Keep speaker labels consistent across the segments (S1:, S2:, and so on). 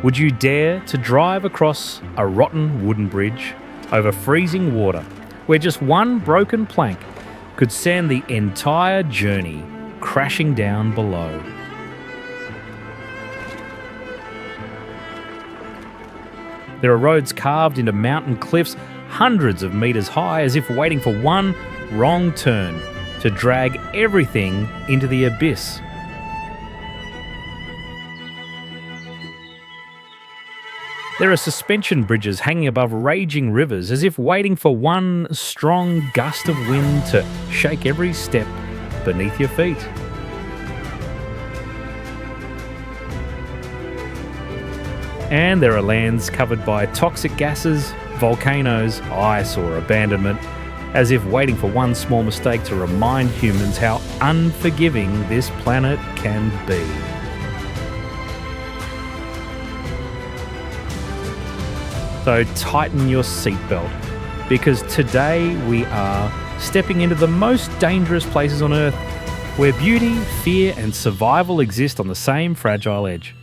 S1: Would you dare to drive across a rotten wooden bridge over freezing water where just one broken plank could send the entire journey crashing down below? There are roads carved into mountain cliffs hundreds of metres high, as if waiting for one wrong turn to drag everything into the abyss. There are suspension bridges hanging above raging rivers, as if waiting for one strong gust of wind to shake every step beneath your feet. And there are lands covered by toxic gases, volcanoes, ice or abandonment, as if waiting for one small mistake to remind humans how unforgiving this planet can be. So tighten your seatbelt, because today we are stepping into the most dangerous places on Earth, where beauty, fear and survival exist on the same fragile edge.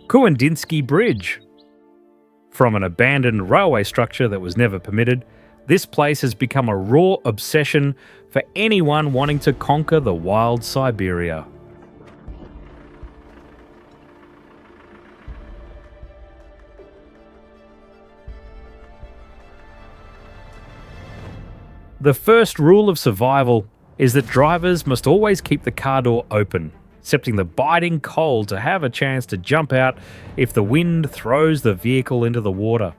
S1: Kuandinsky Bridge. From an abandoned railway structure that was never permitted, this place has become a raw obsession for anyone wanting to conquer the wild Siberia. The first rule of survival is that drivers must always keep the car door open, accepting the biting cold to have a chance to jump out if the wind throws the vehicle into the water.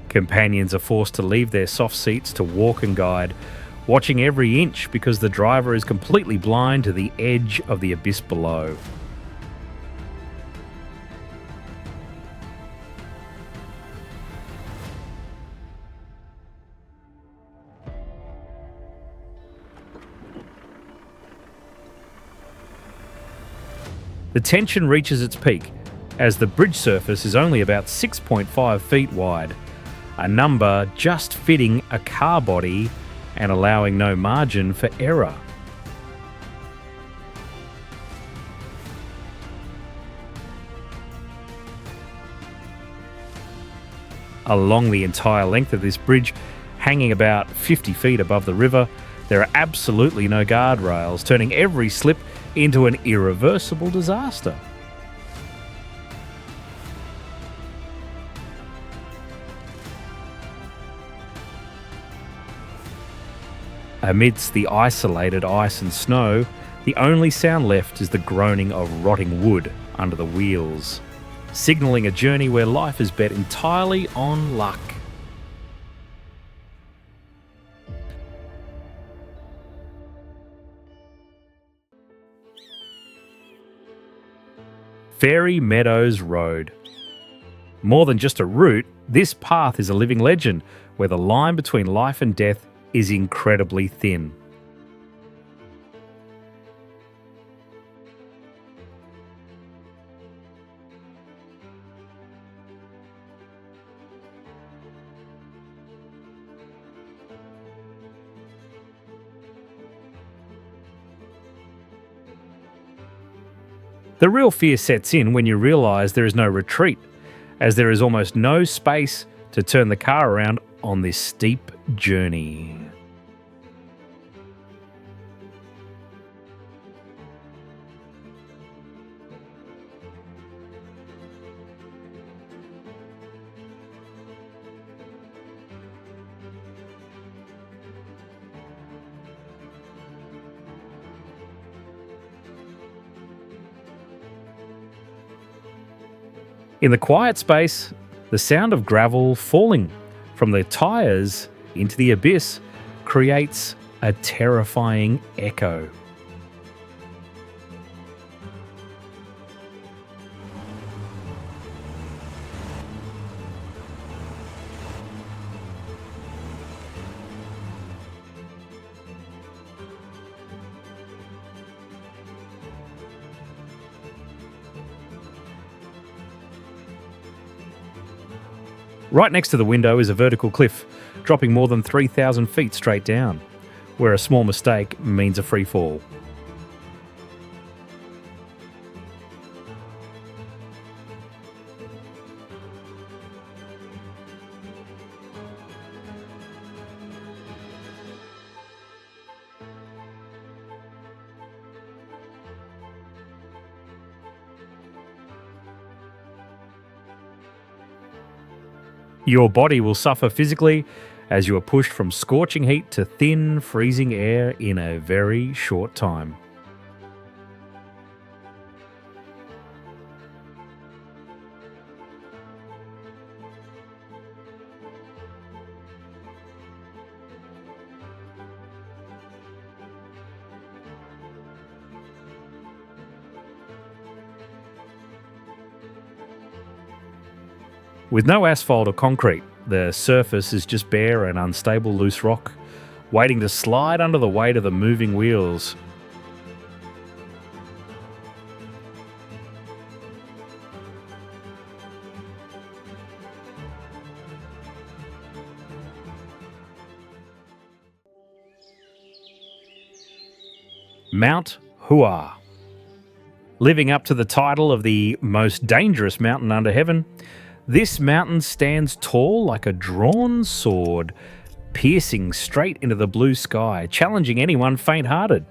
S1: Companions are forced to leave their soft seats to walk and guide, watching every inch because the driver is completely blind to the edge of the abyss below. The tension reaches its peak as the bridge surface is only about 6.5 feet wide, a number just fitting a car body and allowing no margin for error. Along the entire length of this bridge, hanging about 50 feet above the river, there are absolutely no guardrails, turning every slip into an irreversible disaster. Amidst the isolated ice and snow, the only sound left is the groaning of rotting wood under the wheels, signalling a journey where life is bet entirely on luck. Fairy Meadows Road. More than just a route, this path is a living legend where the line between life and death is incredibly thin. The real fear sets in when you realise there is no retreat, as there is almost no space to turn the car around on this steep journey. In the quiet space, the sound of gravel falling from the tyres into the abyss creates a terrifying echo. Right next to the window is a vertical cliff, dropping more than 3,000 feet straight down, where a small mistake means a free fall. Your body will suffer physically as you are pushed from scorching heat to thin, freezing air in a very short time. With no asphalt or concrete, the surface is just bare and unstable loose rock, waiting to slide under the weight of the moving wheels. Mount Hua. Living up to the title of the most dangerous mountain under heaven, this mountain stands tall like a drawn sword, piercing straight into the blue sky, challenging anyone faint-hearted.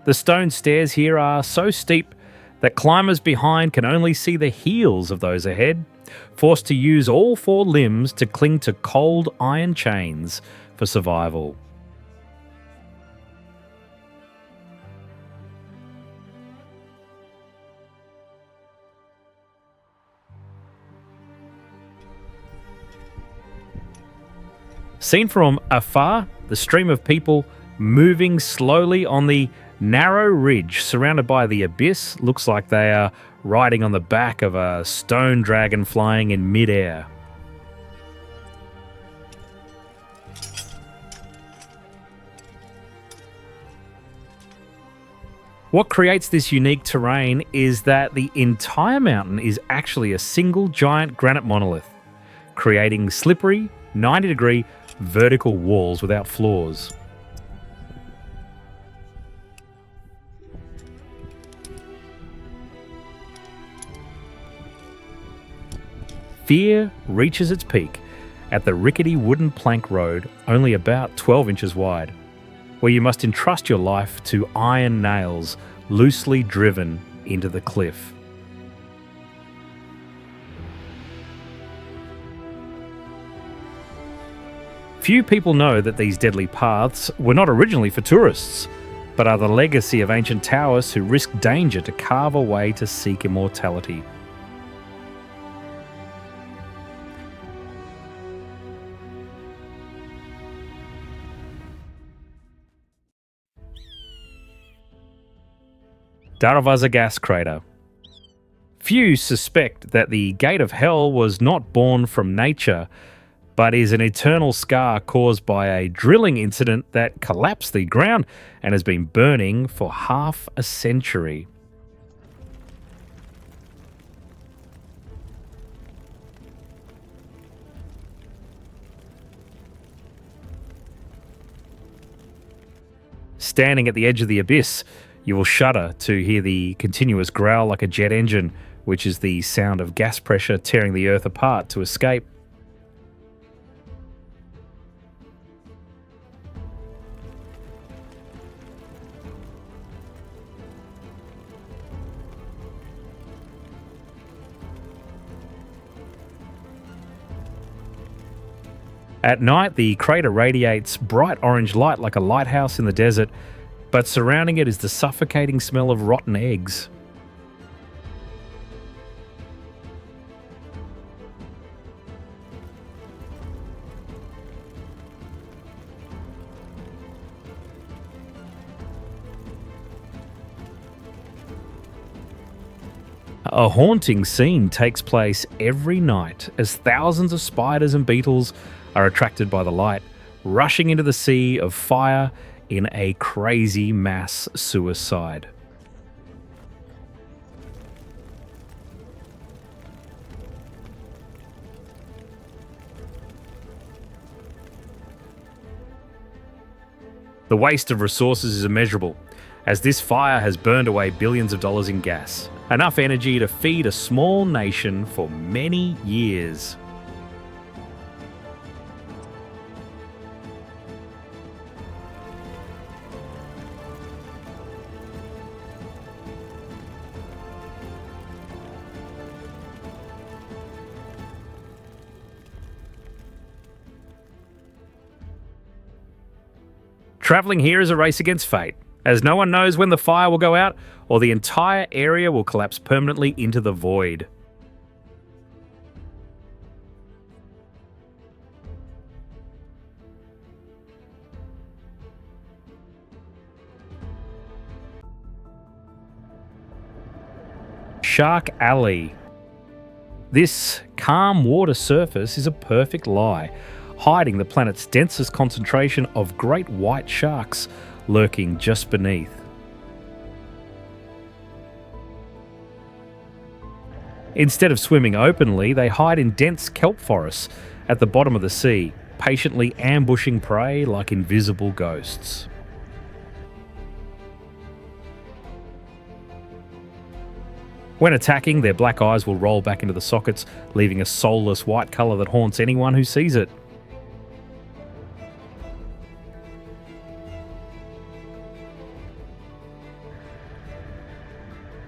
S1: The stone stairs here are so steep that climbers behind can only see the heels of those ahead, forced to use all four limbs to cling to cold iron chains for survival. Seen from afar, the stream of people moving slowly on the narrow ridge surrounded by the abyss looks like they are riding on the back of a stone dragon flying in mid-air. What creates this unique terrain is that the entire mountain is actually a single giant granite monolith, creating slippery, 90-degree vertical walls without floors. Fear reaches its peak at the rickety wooden plank road, only about 12 inches wide, where you must entrust your life to iron nails loosely driven into the cliff. Few people know that these deadly paths were not originally for tourists, but are the legacy of ancient Taoists who risked danger to carve a way to seek immortality. Darvaza gas crater. Few suspect that the gate of hell was not born from nature, but is an eternal scar caused by a drilling incident that collapsed the ground and has been burning for half a century. Standing at the edge of the abyss, you will shudder to hear the continuous growl like a jet engine, which is the sound of gas pressure tearing the earth apart to escape. At night, the crater radiates bright orange light like a lighthouse in the desert, but surrounding it is the suffocating smell of rotten eggs. A haunting scene takes place every night as thousands of spiders and beetles are attracted by the light, rushing into the sea of fire in a crazy mass suicide. The waste of resources is immeasurable, as this fire has burned away billions of dollars in gas, enough energy to feed a small nation for many years. Travelling here is a race against fate, as no one knows when the fire will go out or the entire area will collapse permanently into the void. Shark Alley. This calm water surface is a perfect lie, hiding the planet's densest concentration of great white sharks lurking just beneath. Instead of swimming openly, they hide in dense kelp forests at the bottom of the sea, patiently ambushing prey like invisible ghosts. When attacking, their black eyes will roll back into the sockets, leaving a soulless white colour that haunts anyone who sees it.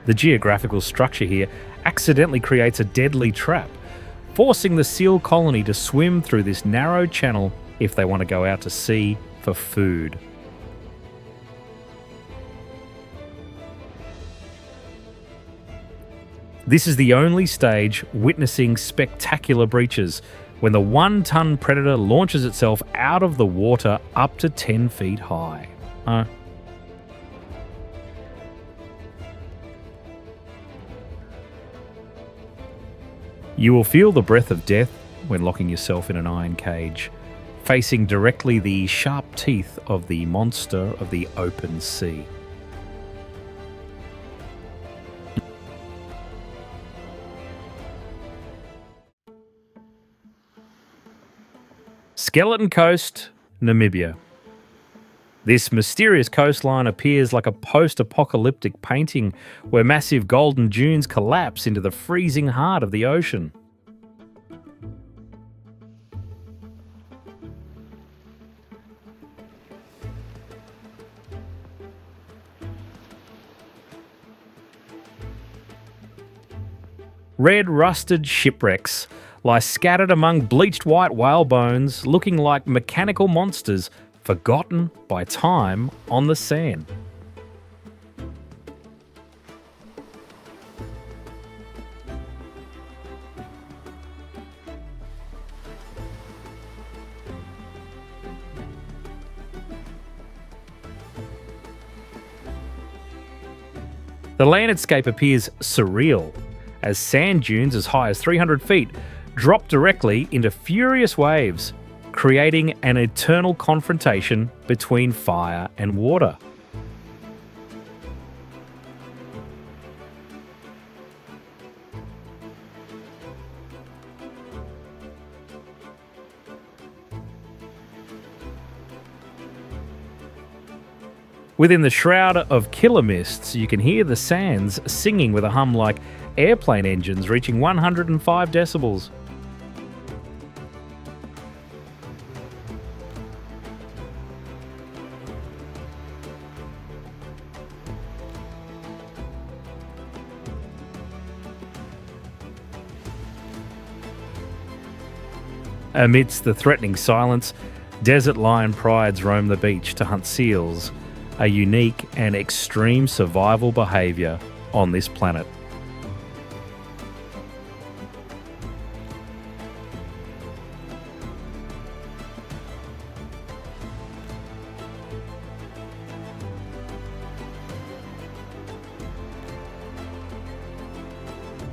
S1: The geographical structure here accidentally creates a deadly trap, forcing the seal colony to swim through this narrow channel if they want to go out to sea for food. This is the only stage witnessing spectacular breaches, when the 1-ton predator launches itself out of the water up to 10 feet high. You will feel the breath of death when locking yourself in an iron cage, facing directly the sharp teeth of the monster of the open sea. Skeleton Coast, Namibia. This mysterious coastline appears like a post-apocalyptic painting where massive golden dunes collapse into the freezing heart of the ocean. Red rusted shipwrecks lie scattered among bleached white whale bones, looking like mechanical monsters forgotten by time on the sand. The landscape appears surreal, as sand dunes as high as 300 feet drop directly into furious waves, creating an eternal confrontation between fire and water. Within the shroud of killer mists, you can hear the sands singing with a hum like airplane engines reaching 105 decibels. Amidst the threatening silence, desert lion prides roam the beach to hunt seals, a unique and extreme survival behaviour on this planet.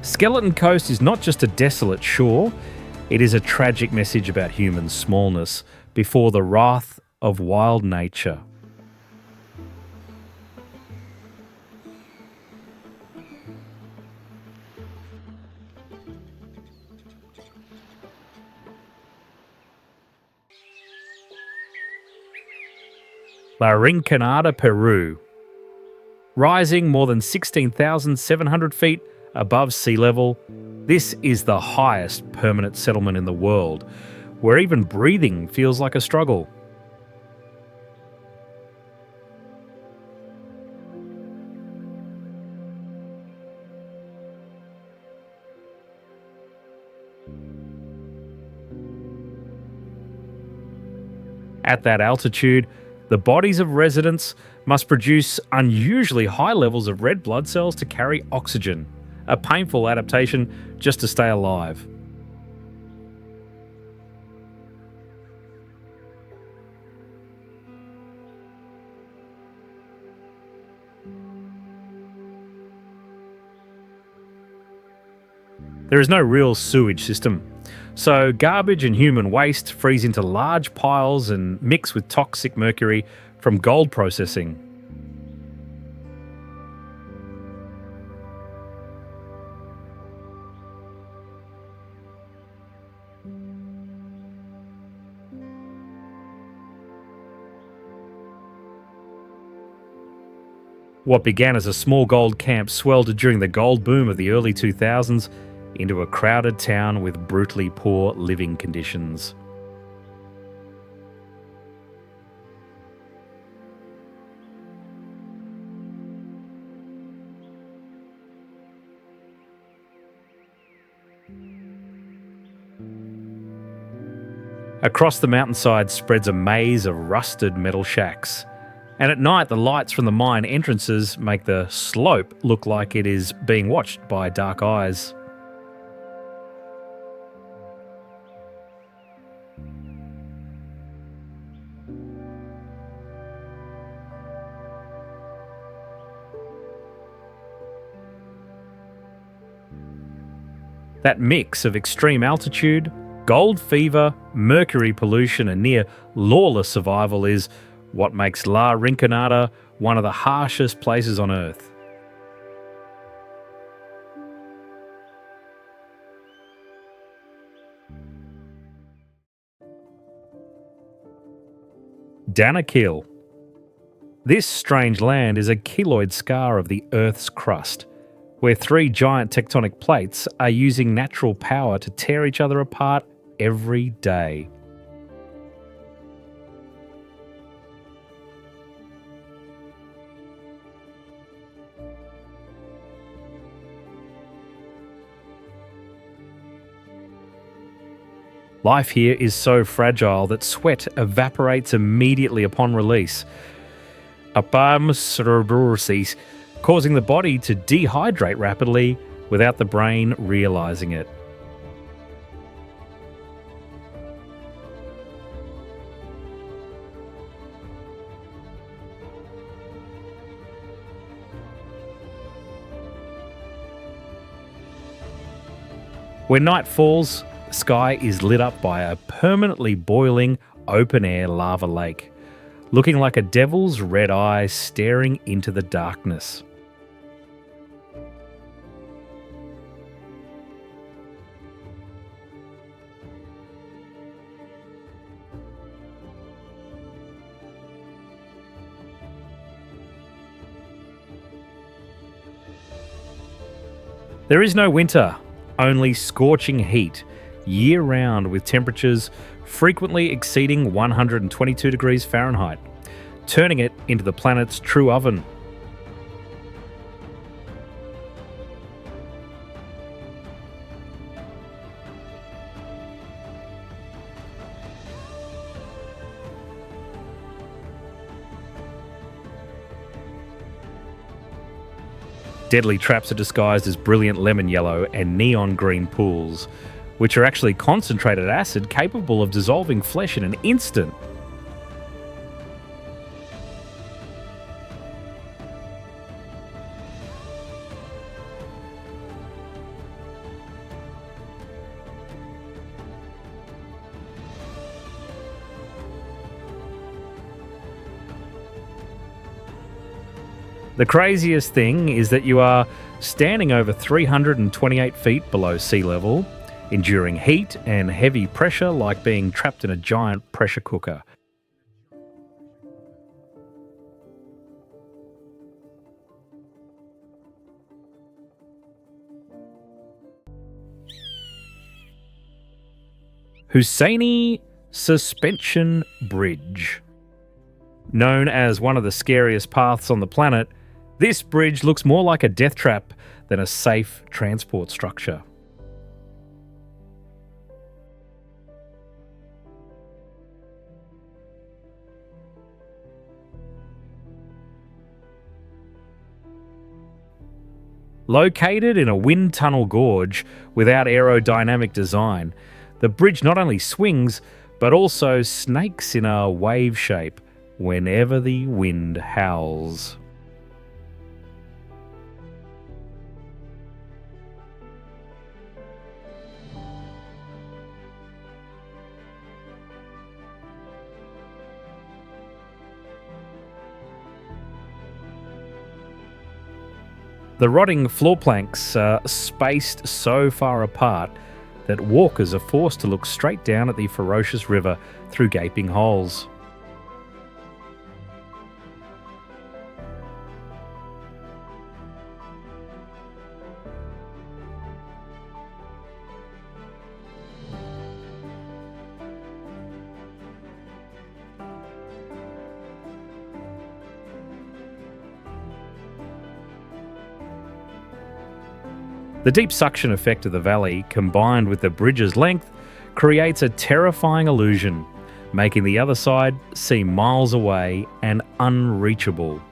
S1: Skeleton Coast is not just a desolate shore, it is a tragic message about human smallness before the wrath of wild nature. La Rinconada, Peru. Rising more than 16,700 feet above sea level, this is the highest permanent settlement in the world, where even breathing feels like a struggle. At that altitude, the bodies of residents must produce unusually high levels of red blood cells to carry oxygen, a painful adaptation just to stay alive. There is no real sewage system, so garbage and human waste freeze into large piles and mix with toxic mercury from gold processing. What began as a small gold camp swelled during the gold boom of the early 2000s into a crowded town with brutally poor living conditions. Across the mountainside spreads a maze of rusted metal shacks. And at night, the lights from the mine entrances make the slope look like it is being watched by dark eyes. That mix of extreme altitude, gold fever, mercury pollution, and near lawless survival is what makes La Rinconada one of the harshest places on Earth. Danakil. This strange land is a keloid scar of the Earth's crust, where three giant tectonic plates are using natural power to tear each other apart every day. Life here is so fragile that sweat evaporates immediately upon release, causing the body to dehydrate rapidly without the brain realizing it. When night falls, the sky is lit up by a permanently boiling open-air lava lake, looking like a devil's red eye staring into the darkness. There is no winter, only scorching heat, year-round with temperatures frequently exceeding 122 degrees Fahrenheit, turning it into the planet's true oven. Deadly traps are disguised as brilliant lemon yellow and neon green pools, which are actually concentrated acid capable of dissolving flesh in an instant. The craziest thing is that you are standing over 328 feet below sea level, enduring heat and heavy pressure like being trapped in a giant pressure cooker. Husseini Suspension Bridge. Known as one of the scariest paths on the planet, this bridge looks more like a death trap than a safe transport structure. Located in a wind tunnel gorge without aerodynamic design, the bridge not only swings, but also snakes in a wave shape whenever the wind howls. The rotting floor planks are spaced so far apart that walkers are forced to look straight down at the ferocious river through gaping holes. The deep suction effect of the valley, combined with the bridge's length, creates a terrifying illusion, making the other side seem miles away and unreachable.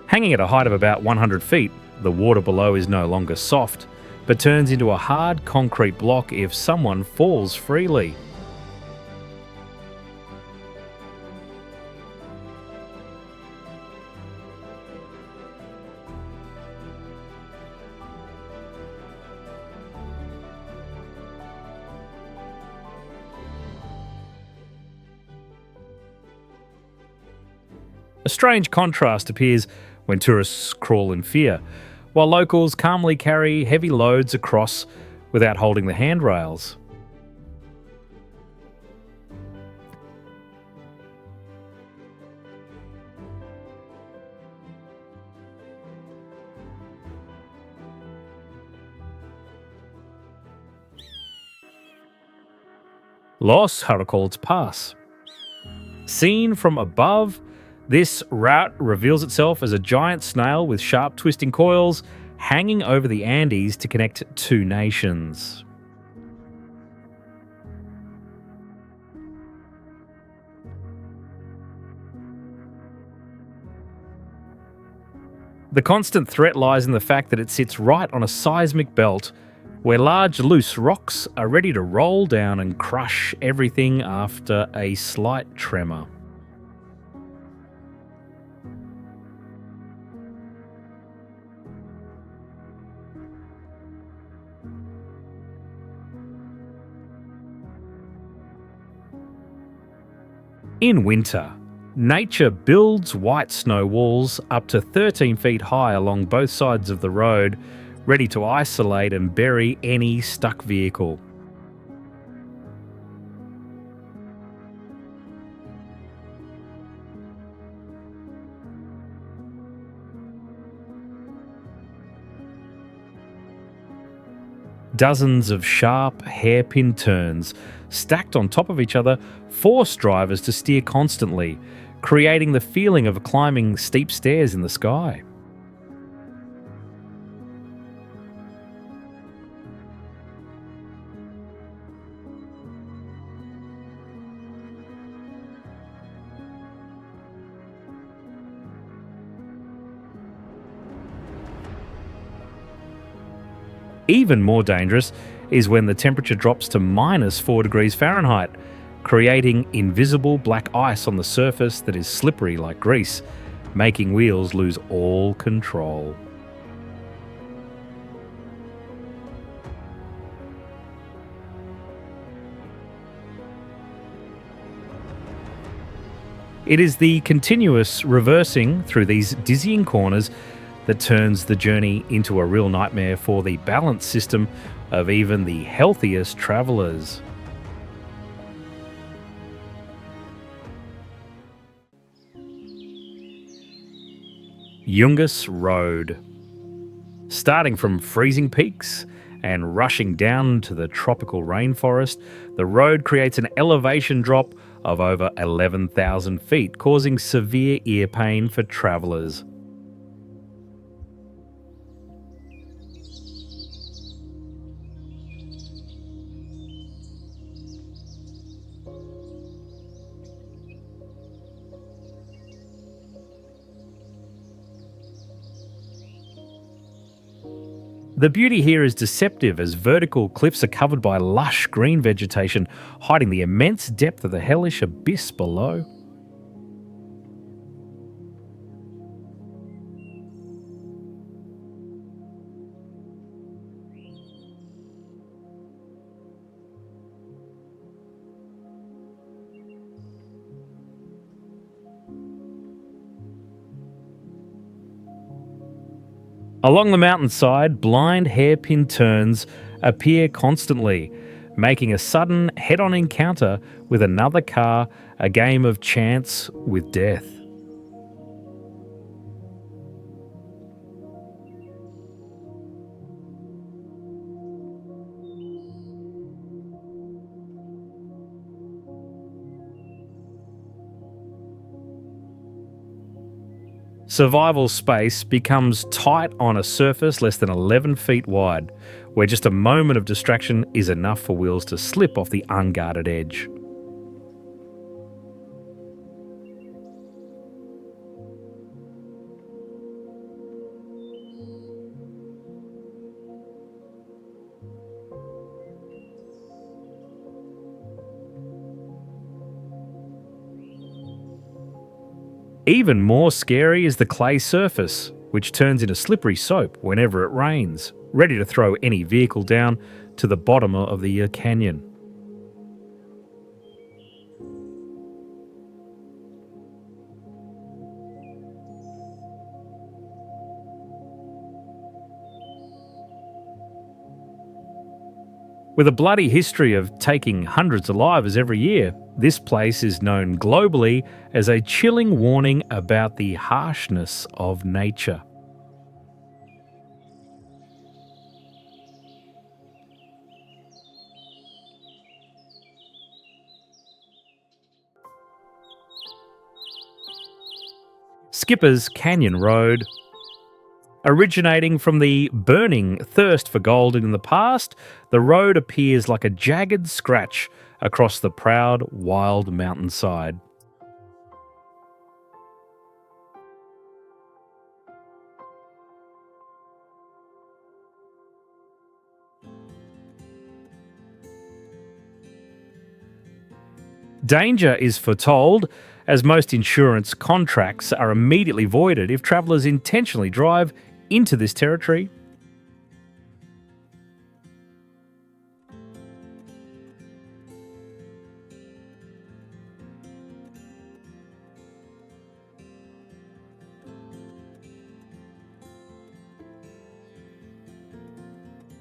S1: Hanging at a height of about 100 feet, the water below is no longer soft, but turns into a hard concrete block if someone falls freely. A strange contrast appears when tourists crawl in fear, while locals calmly carry heavy loads across without holding the handrails. Los Haracolds Pass. Seen from above, this route reveals itself as a giant snail with sharp twisting coils hanging over the Andes to connect two nations. The constant threat lies in the fact that it sits right on a seismic belt where large loose rocks are ready to roll down and crush everything after a slight tremor. In winter, nature builds white snow walls up to 13 feet high along both sides of the road, ready to isolate and bury any stuck vehicle. Dozens of sharp, hairpin turns, stacked on top of each other, force drivers to steer constantly, creating the feeling of climbing steep stairs in the sky. Even more dangerous is when the temperature drops to -4 degrees Fahrenheit, creating invisible black ice on the surface that is slippery like grease, making wheels lose all control. It is the continuous reversing through these dizzying corners that turns the journey into a real nightmare for the balance system of even the healthiest travellers. Yungas Road. Starting from freezing peaks and rushing down to the tropical rainforest, the road creates an elevation drop of over 11,000 feet, causing severe ear pain for travellers. The beauty here is deceptive as vertical cliffs are covered by lush green vegetation, hiding the immense depth of the hellish abyss below. Along the mountainside, blind hairpin turns appear constantly, making a sudden head on encounter with another car a game of chance with death. Survival space becomes tight on a surface less than 11 feet wide, where just a moment of distraction is enough for wheels to slip off the unguarded edge. Even more scary is the clay surface, which turns into slippery soap whenever it rains, ready to throw any vehicle down to the bottom of the canyon. With a bloody history of taking hundreds of lives every year, this place is known globally as a chilling warning about the harshness of nature. Skipper's Canyon Road. Originating from the burning thirst for gold in the past, the road appears like a jagged scratch across the proud, wild mountainside. Danger is foretold, as most insurance contracts are immediately voided if travellers intentionally drive into this territory.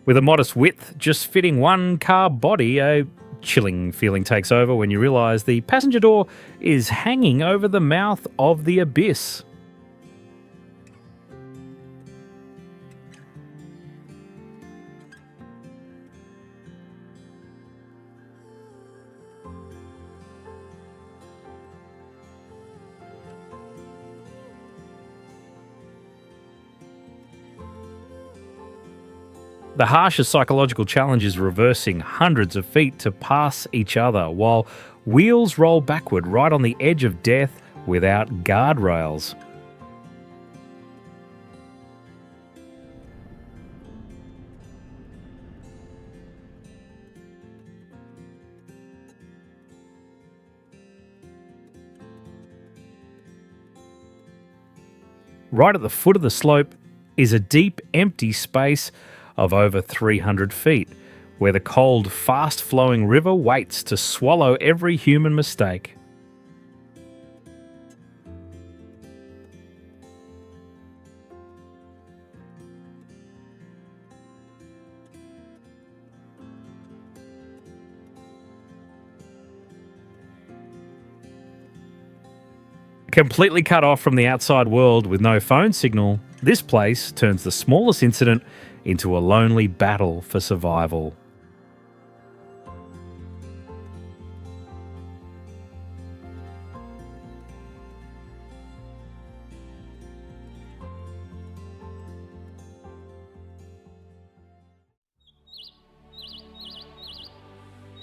S1: With a modest width just fitting one car body, a chilling feeling takes over when you realise the passenger door is hanging over the mouth of the abyss. The harshest psychological challenge is reversing hundreds of feet to pass each other while wheels roll backward right on the edge of death without guardrails. Right at the foot of the slope is a deep, empty space of over 300 feet, where the cold, fast-flowing river waits to swallow every human mistake. Completely cut off from the outside world with no phone signal, this place turns the smallest incident into a lonely battle for survival.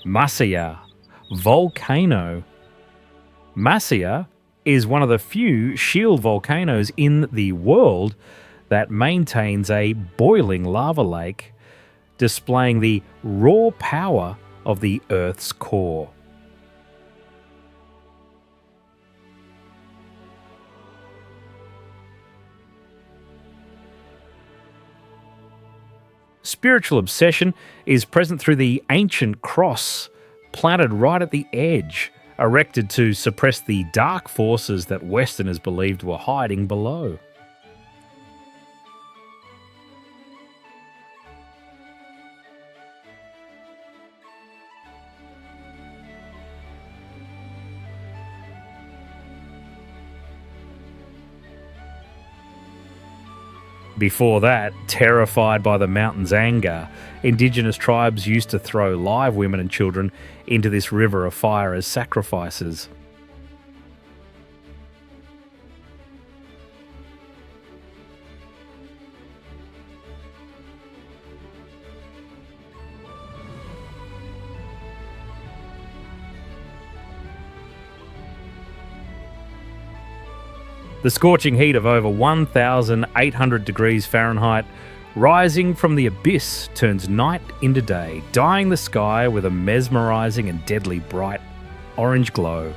S1: Masaya, volcano. Masaya is one of the few shield volcanoes in the world that maintains a boiling lava lake, displaying the raw power of the Earth's core. Spiritual obsession is present through the ancient cross, planted right at the edge, erected to suppress the dark forces that Westerners believed were hiding below. Before that, terrified by the mountain's anger, indigenous tribes used to throw live women and children into this river of fire as sacrifices. The scorching heat of over 1,800 degrees Fahrenheit rising from the abyss turns night into day, dyeing the sky with a mesmerising and deadly bright orange glow.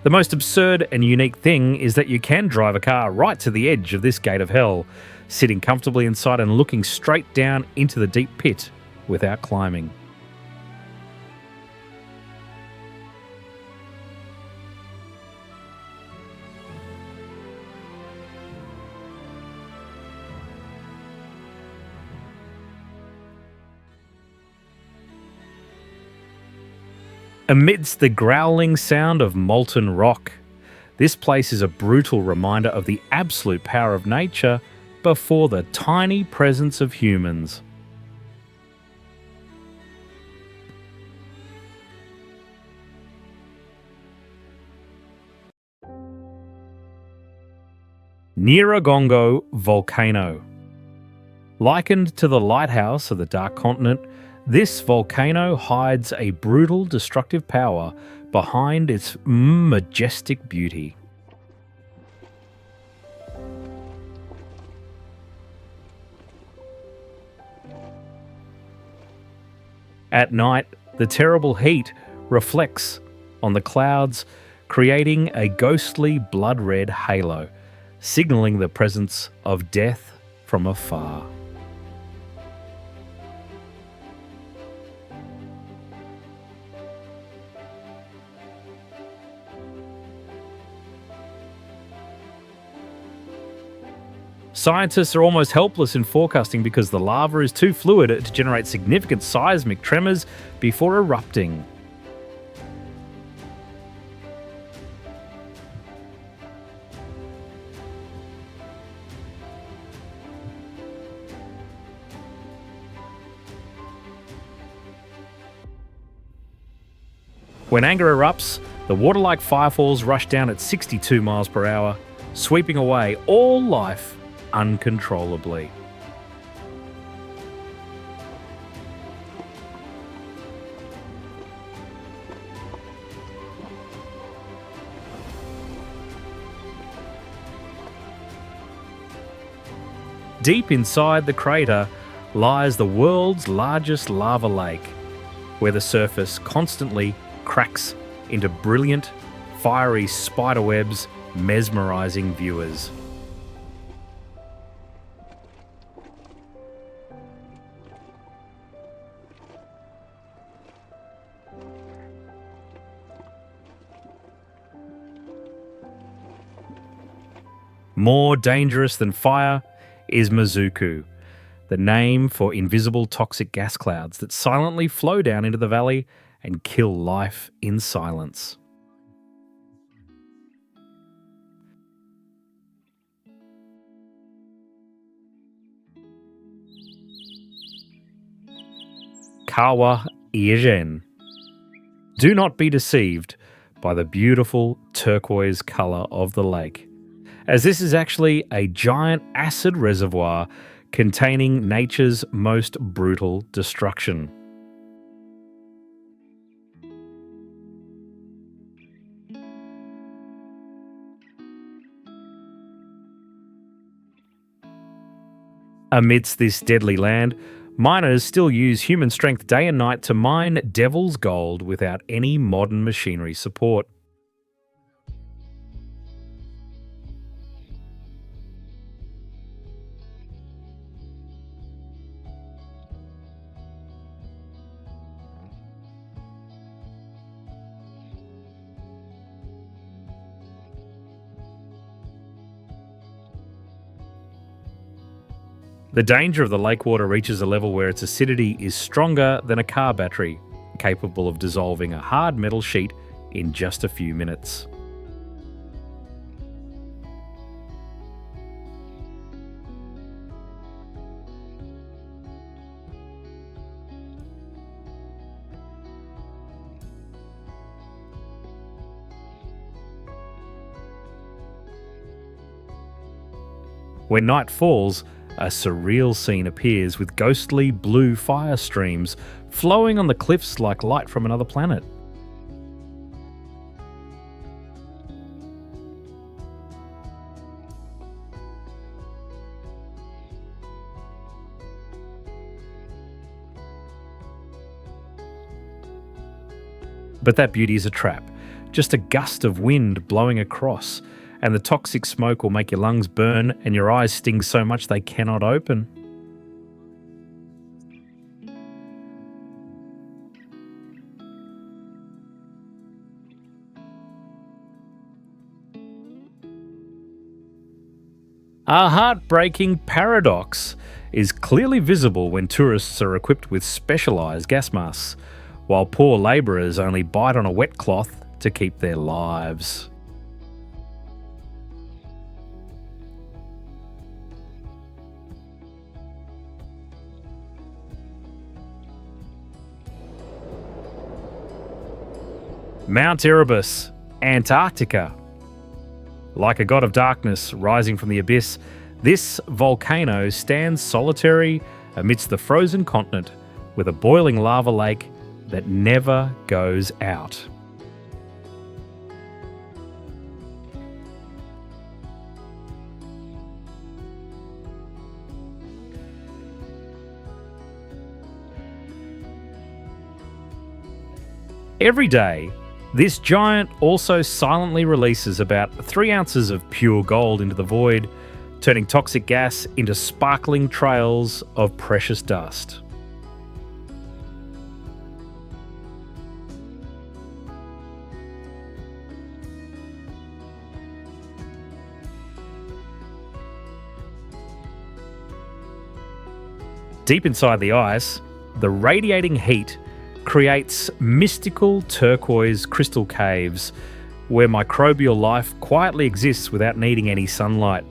S1: The most absurd and unique thing is that you can drive a car right to the edge of this gate of hell, sitting comfortably inside and looking straight down into the deep pit without climbing. Amidst the growling sound of molten rock, this place is a brutal reminder of the absolute power of nature before the tiny presence of humans. Nyiragongo Volcano. Likened to the lighthouse of the Dark Continent, this volcano hides a brutal, destructive power behind its majestic beauty. At night, the terrible heat reflects on the clouds, creating a ghostly blood-red halo, signalling the presence of death from afar. Scientists are almost helpless in forecasting because the lava is too fluid to generate significant seismic tremors before erupting. When anger erupts, the water-like firefalls rush down at 62 miles per hour, sweeping away all life uncontrollably. Deep inside the crater lies the world's largest lava lake, where the surface constantly cracks into brilliant, fiery spiderwebs, mesmerizing viewers. More dangerous than fire is Mizuku, the name for invisible toxic gas clouds that silently flow down into the valley and kill life in silence. Kawa Iejen. Do not be deceived by the beautiful turquoise colour of the lake, as this is actually a giant acid reservoir containing nature's most brutal destruction. Amidst this deadly land, miners still use human strength day and night to mine devil's gold without any modern machinery support. The danger of the lake water reaches a level where its acidity is stronger than a car battery, capable of dissolving a hard metal sheet in just a few minutes. When night falls, a surreal scene appears with ghostly blue fire streams flowing on the cliffs like light from another planet. But that beauty is a trap, just a gust of wind blowing across, and the toxic smoke will make your lungs burn and your eyes sting so much they cannot open. A heartbreaking paradox is clearly visible when tourists are equipped with specialised gas masks, while poor labourers only bite on a wet cloth to keep their lives. Mount Erebus, Antarctica. Like a god of darkness rising from the abyss, this volcano stands solitary amidst the frozen continent with a boiling lava lake that never goes out. Every day, this giant also silently releases about 3 ounces of pure gold into the void, turning toxic gas into sparkling trails of precious dust. Deep inside the ice, the radiating heat creates mystical turquoise crystal caves where microbial life quietly exists without needing any sunlight.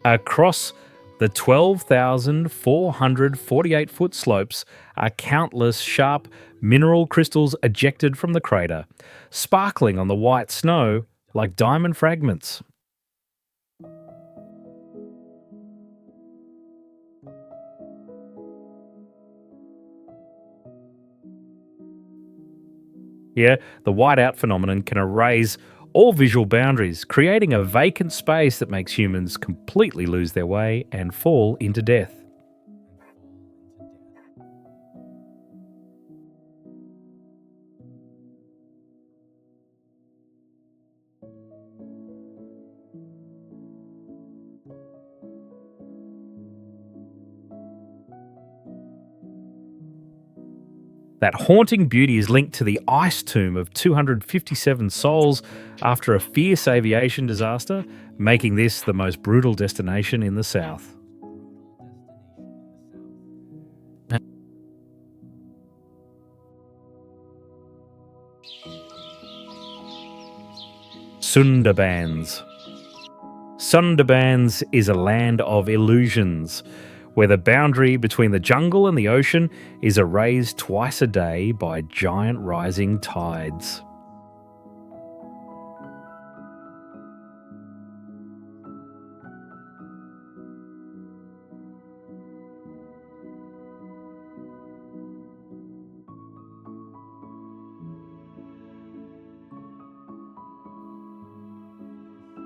S1: Across the 12,448-foot slopes are countless sharp mineral crystals ejected from the crater, sparkling on the white snow like diamond fragments. Yeah, the whiteout phenomenon can erase all visual boundaries, creating a vacant space that makes humans completely lose their way and fall into death. That haunting beauty is linked to the ice tomb of 257 souls after a fierce aviation disaster, making this the most brutal destination in the south. Sundarbans. Sundarbans is a land of illusions, where the boundary between the jungle and the ocean is erased twice a day by giant rising tides.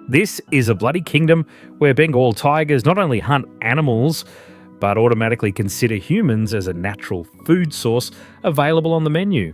S1: This is a bloody kingdom where Bengal tigers not only hunt animals, but automatically consider humans as a natural food source available on the menu.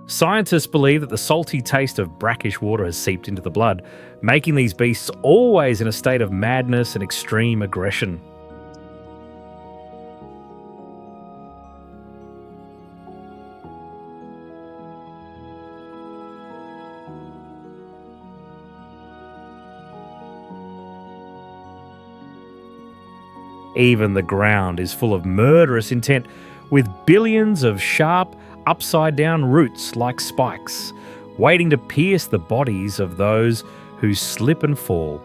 S1: Scientists believe that the salty taste of brackish water has seeped into the blood, making these beasts always in a state of madness and extreme aggression. Even the ground is full of murderous intent, with billions of sharp, upside-down roots like spikes, waiting to pierce the bodies of those who slip and fall.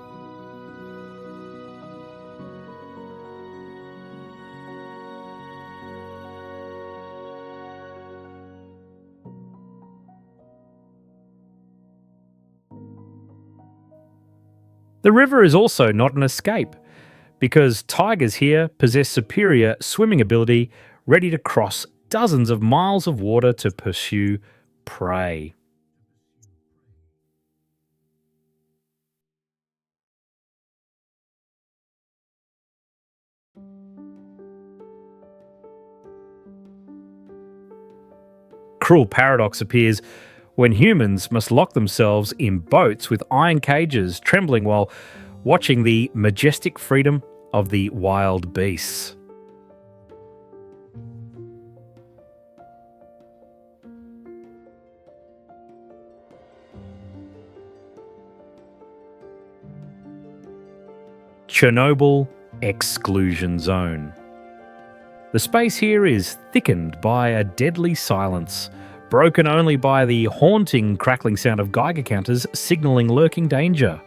S1: The river is also not an escape, because tigers here possess superior swimming ability, ready to cross dozens of miles of water to pursue prey. Cruel paradox appears when humans must lock themselves in boats with iron cages, trembling while watching the majestic freedom of the wild beasts. Chernobyl Exclusion Zone. The space here is thickened by a deadly silence, broken only by the haunting crackling sound of Geiger counters signalling lurking danger.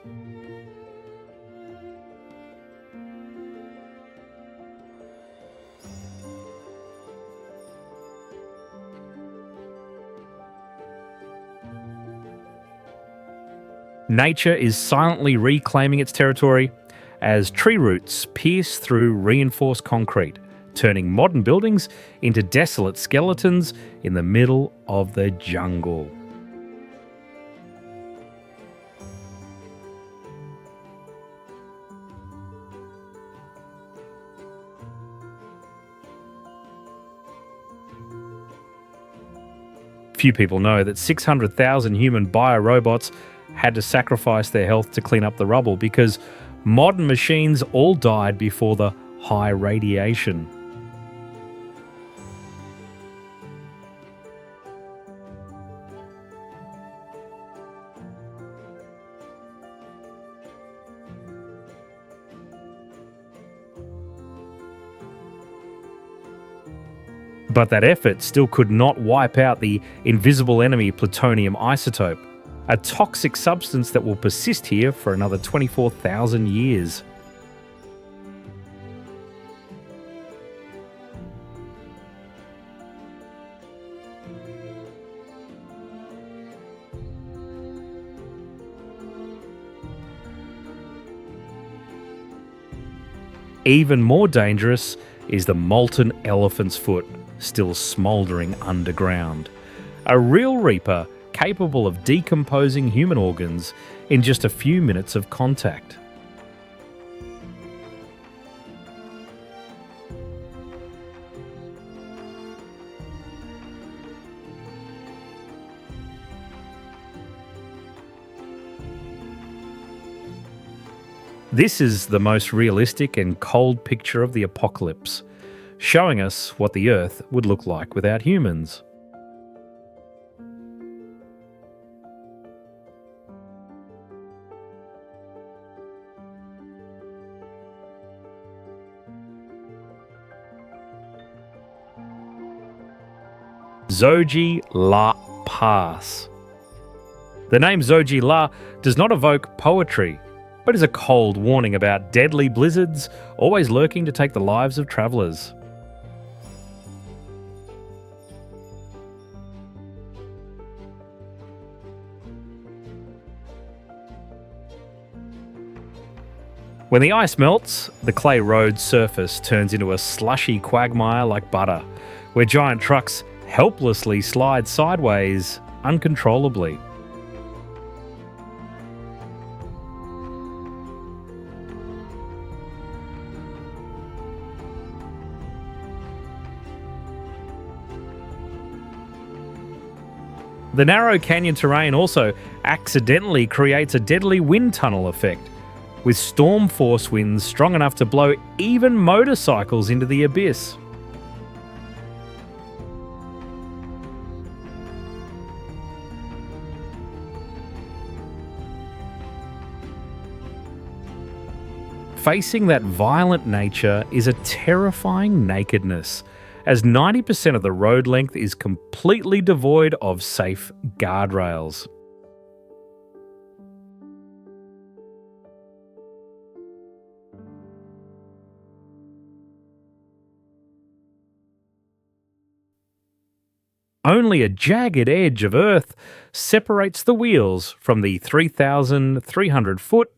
S1: Nature is silently reclaiming its territory as tree roots pierce through reinforced concrete, turning modern buildings into desolate skeletons in the middle of the jungle. Few people know that 600,000 human biorobots had to sacrifice their health to clean up the rubble because modern machines all died before the high radiation. But that effort still could not wipe out the invisible enemy plutonium isotope, a toxic substance that will persist here for another 24,000 years. Even more dangerous is the molten elephant's foot, still smouldering underground. A real reaper capable of decomposing human organs in just a few minutes of contact. This is the most realistic and cold picture of the apocalypse, showing us what the Earth would look like without humans. Zoji La Pass. The name Zoji La does not evoke poetry, but is a cold warning about deadly blizzards always lurking to take the lives of travellers. When the ice melts, the clay road surface turns into a slushy quagmire like butter, where giant trucks helplessly slide sideways uncontrollably. The narrow canyon terrain also accidentally creates a deadly wind tunnel effect, with storm force winds strong enough to blow even motorcycles into the abyss. Facing that violent nature is a terrifying nakedness, as 90% of the road length is completely devoid of safe guardrails. Only a jagged edge of earth separates the wheels from the 3,300-foot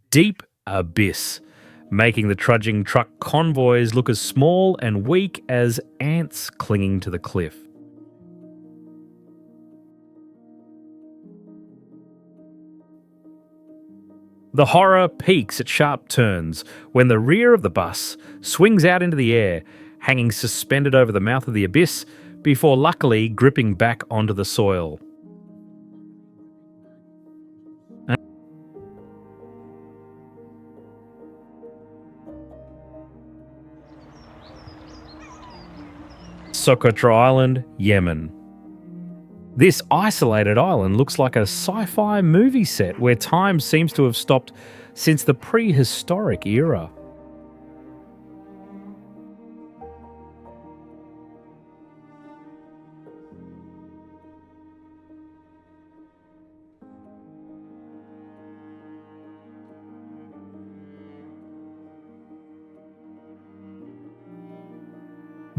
S1: deep abyss, making the trudging truck convoys look as small and weak as ants clinging to the cliff. The horror peaks at sharp turns when the rear of the bus swings out into the air, hanging suspended over the mouth of the abyss before luckily gripping back onto the soil. Socotra Island, Yemen. This isolated island looks like a sci-fi movie set where time seems to have stopped since the prehistoric era.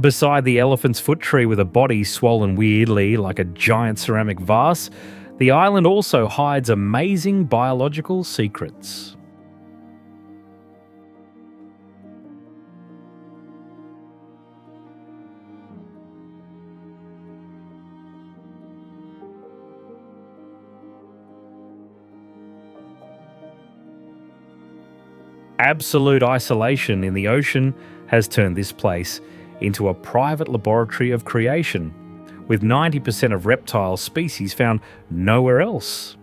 S1: Beside the elephant's foot tree with a body swollen weirdly like a giant ceramic vase, the island also hides amazing biological secrets. Absolute isolation in the ocean has turned this place into a private laboratory of creation, with 90% of reptile species found nowhere else.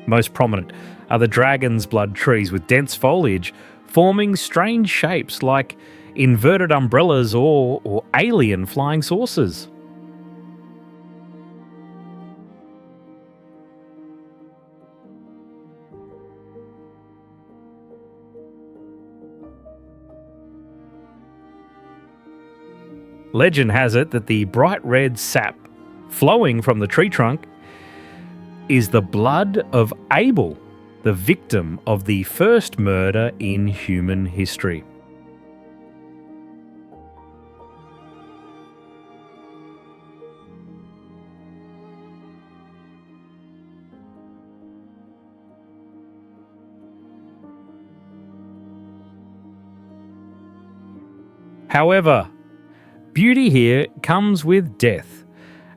S1: Most prominent are the dragon's blood trees with dense foliage, forming strange shapes like inverted umbrellas or alien flying saucers. Legend has it that the bright red sap flowing from the tree trunk is the blood of Abel, the victim of the first murder in human history. However, beauty here comes with death,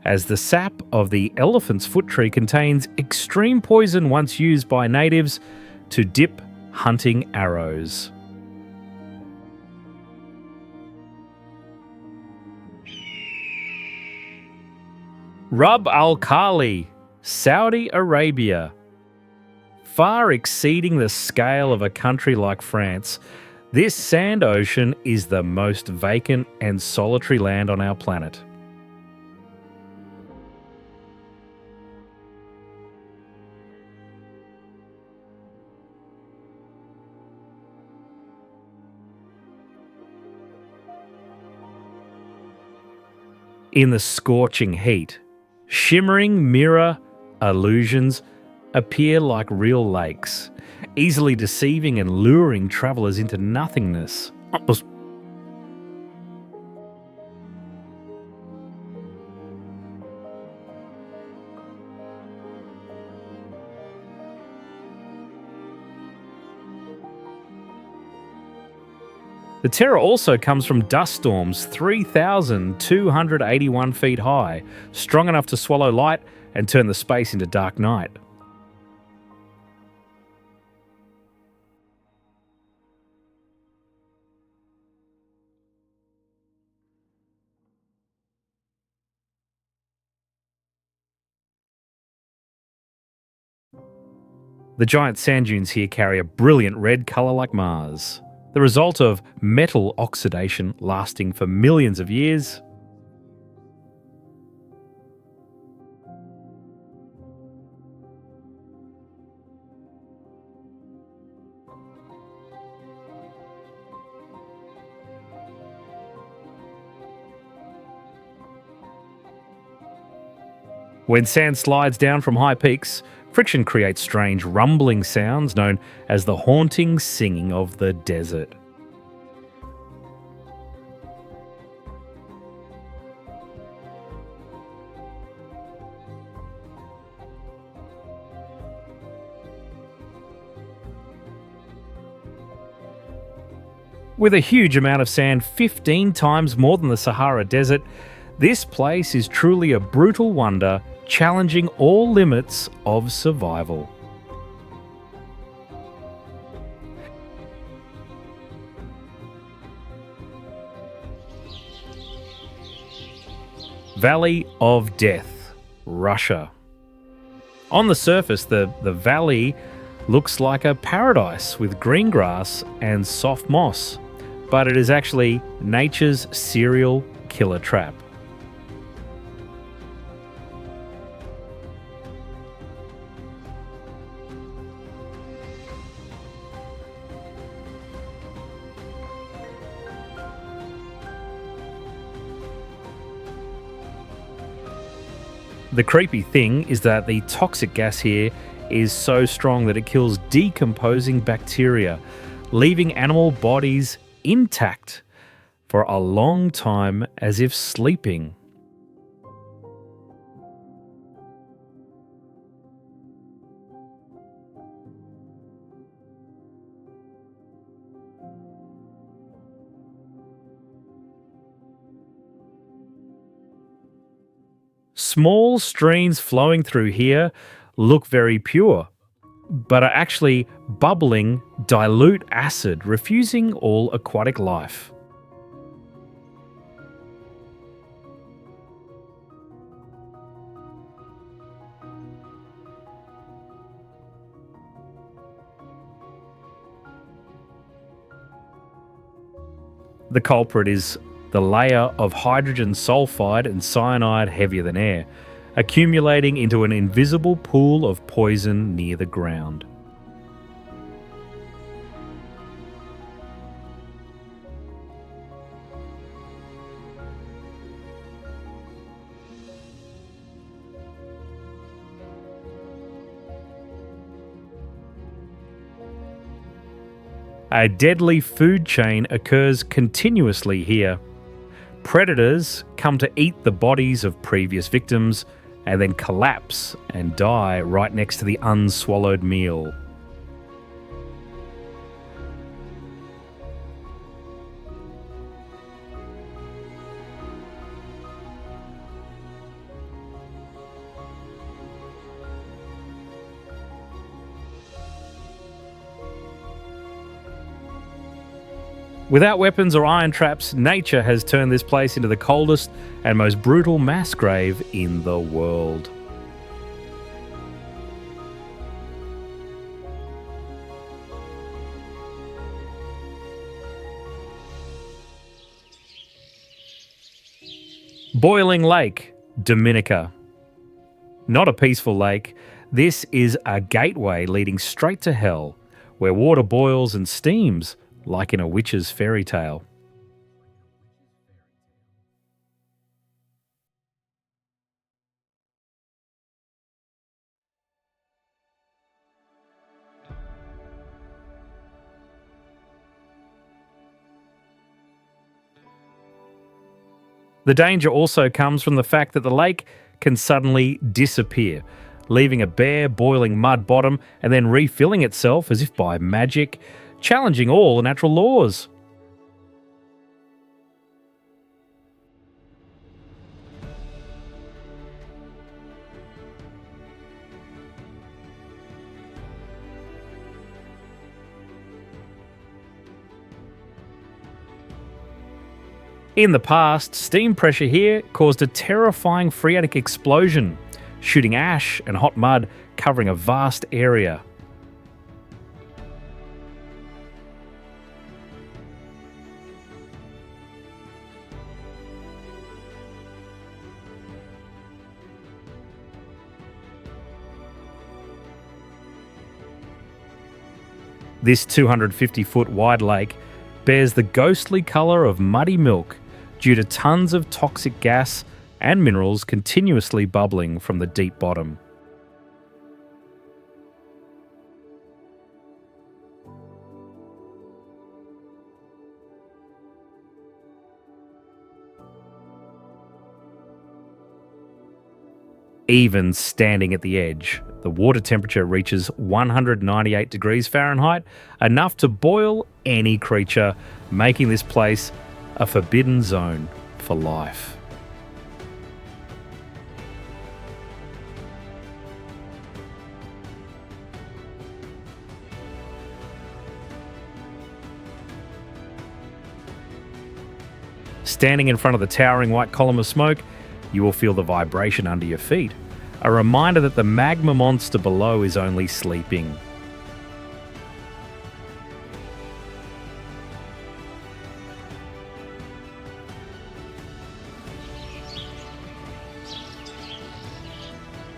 S1: as the sap of the elephant's foot tree contains extreme poison once used by natives to dip hunting arrows. Rub al Khali, Saudi Arabia. Far exceeding the scale of a country like France, this sand ocean is the most vacant and solitary land on our planet. In the scorching heat, shimmering mirror illusions appear like real lakes, easily deceiving and luring travellers into nothingness. The terror also comes from dust storms 3,281 feet high, strong enough to swallow light and turn the space into dark night. The giant sand dunes here carry a brilliant red colour like Mars, the result of metal oxidation lasting for millions of years. When sand slides down from high peaks, friction creates strange rumbling sounds known as the haunting singing of the desert. With a huge amount of sand, 15 times more than the Sahara Desert, this place is truly a brutal wonder, challenging all limits of survival. Valley of Death, Russia. On the surface, the valley looks like a paradise with green grass and soft moss, but it is actually nature's serial killer trap. The creepy thing is that the toxic gas here is so strong that it kills decomposing bacteria, leaving animal bodies intact for a long time as if sleeping. Small streams flowing through here look very pure, but are actually bubbling dilute acid, refusing all aquatic life. The culprit is the layer of hydrogen sulfide and cyanide heavier than air, accumulating into an invisible pool of poison near the ground. A deadly food chain occurs continuously here. Predators come to eat the bodies of previous victims and then collapse and die right next to the unswallowed meal. Without weapons or iron traps, nature has turned this place into the coldest and most brutal mass grave in the world. Boiling Lake, Dominica. Not a peaceful lake, this is a gateway leading straight to hell, where water boils and steams like in a witch's fairy tale. The danger also comes from the fact that the lake can suddenly disappear, leaving a bare, boiling mud bottom and then refilling itself as if by magic, challenging all natural laws. In the past, steam pressure here caused a terrifying phreatic explosion, shooting ash and hot mud covering a vast area. This 250-foot wide lake bears the ghostly colour of muddy milk due to tons of toxic gas and minerals continuously bubbling from the deep bottom. Even standing at the edge, the water temperature reaches 198 degrees Fahrenheit, enough to boil any creature, making this place a forbidden zone for life. Standing in front of the towering white column of smoke, you will feel the vibration under your feet, a reminder that the magma monster below is only sleeping.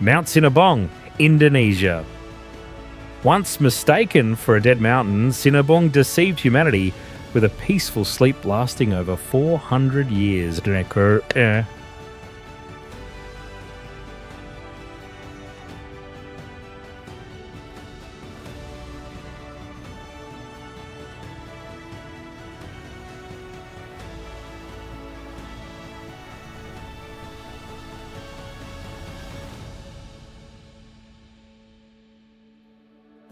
S1: Mount Sinabung, Indonesia. Once mistaken for a dead mountain, Sinabung deceived humanity with a peaceful sleep lasting over 400 years.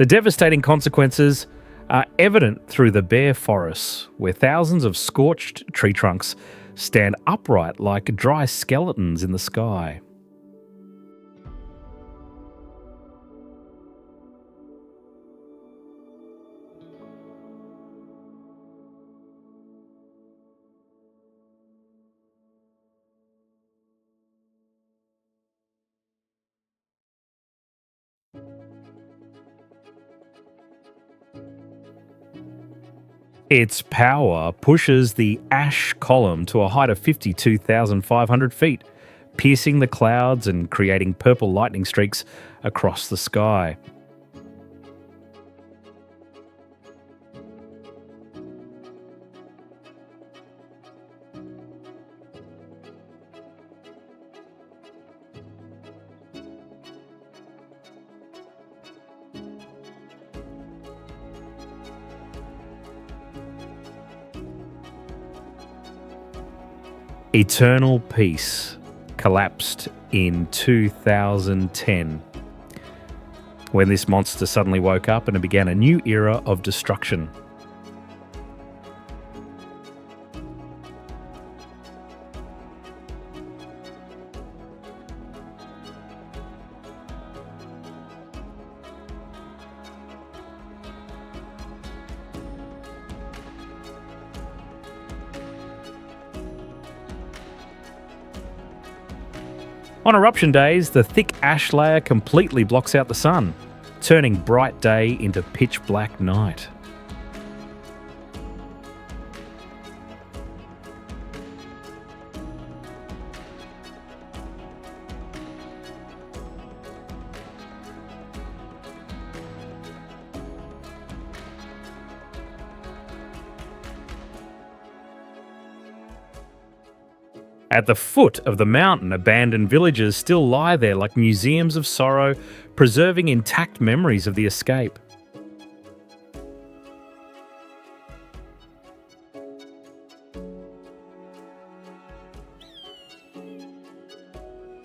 S1: The devastating consequences are evident through the bare forests, where thousands of scorched tree trunks stand upright like dry skeletons in the sky. Its power pushes the ash column to a height of 52,500 feet, piercing the clouds and creating purple lightning streaks across the sky. Eternal Peace collapsed in 2010, when this monster suddenly woke up and it began a new era of destruction. On eruption days, the thick ash layer completely blocks out the sun, turning bright day into pitch black night. At the foot of the mountain, abandoned villages still lie there like museums of sorrow, preserving intact memories of the escape.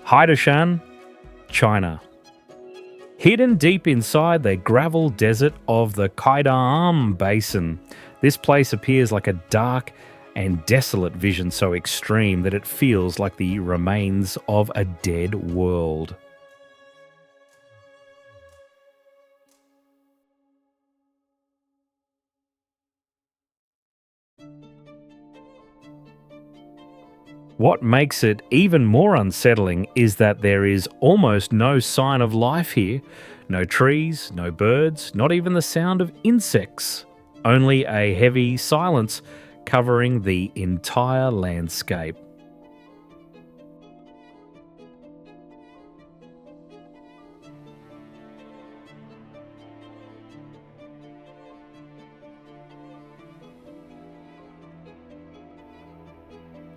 S1: Haidashan, China. Hidden deep inside the gravel desert of the Qaidam Basin, this place appears like a dark and desolate vision so extreme that it feels like the remains of a dead world. What makes it even more unsettling is that there is almost no sign of life here. No trees, no birds, not even the sound of insects. Only a heavy silence covering the entire landscape.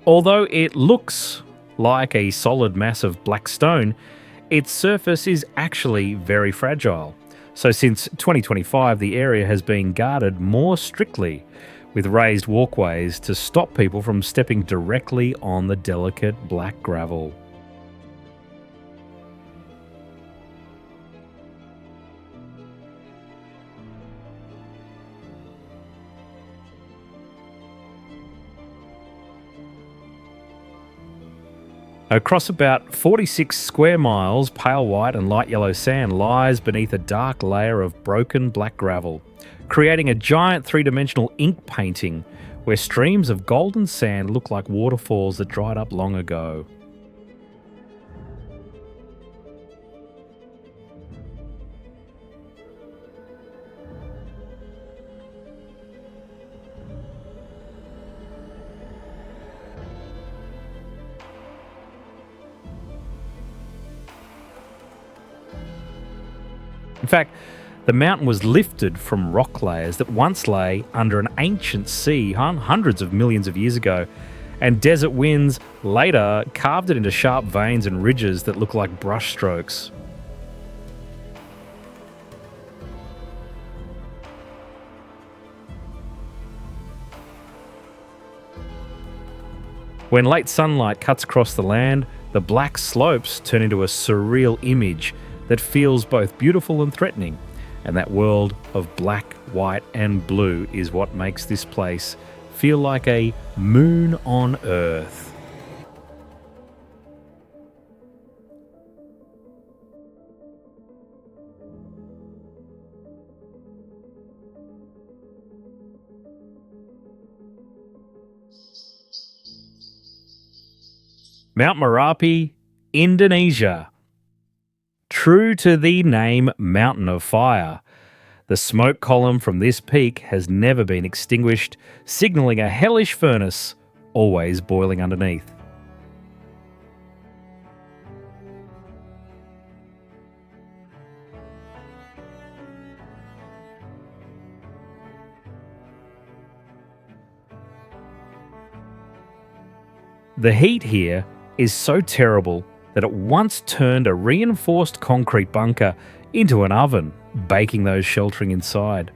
S1: Although it looks like a solid mass of black stone, its surface is actually very fragile. So since 2025, the area has been guarded more strictly, with raised walkways to stop people from stepping directly on the delicate black gravel. Across about 46 square miles, pale white and light yellow sand lies beneath a dark layer of broken black gravel, creating a giant three-dimensional ink painting where streams of golden sand look like waterfalls that dried up long ago. In fact, the mountain was lifted from rock layers that once lay under an ancient sea hundreds of millions of years ago, and desert winds later carved it into sharp veins and ridges that look like brush strokes. When late sunlight cuts across the land, the black slopes turn into a surreal image that feels both beautiful and threatening. And that world of black, white, and blue is what makes this place feel like a moon on Earth. Mount Merapi, Indonesia. True to the name Mountain of Fire, the smoke column from this peak has never been extinguished, signalling a hellish furnace always boiling underneath. The heat here is so terrible that it once turned a reinforced concrete bunker into an oven, baking those sheltering inside.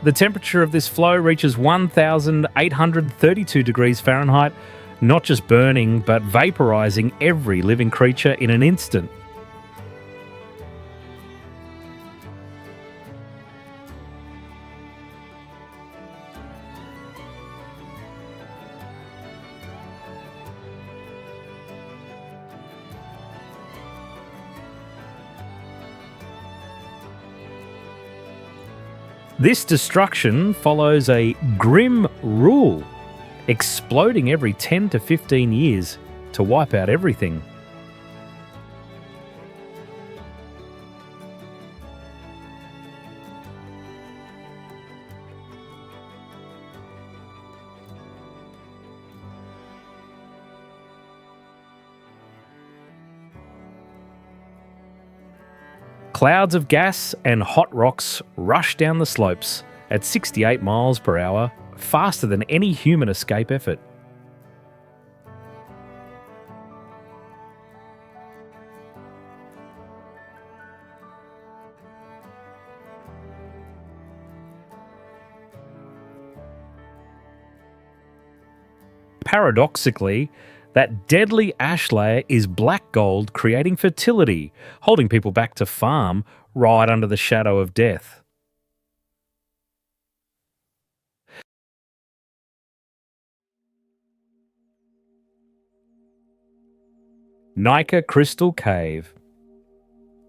S1: The temperature of this flow reaches 1,832 degrees Fahrenheit, not just burning, but vaporizing every living creature in an instant. This destruction follows a grim rule, exploding every 10 to 15 years to wipe out everything. Clouds of gas and hot rocks rush down the slopes at 68 miles per hour, faster than any human escape effort. Paradoxically, that deadly ash layer is black gold, creating fertility, holding people back to farm right under the shadow of death. Nika Crystal Cave.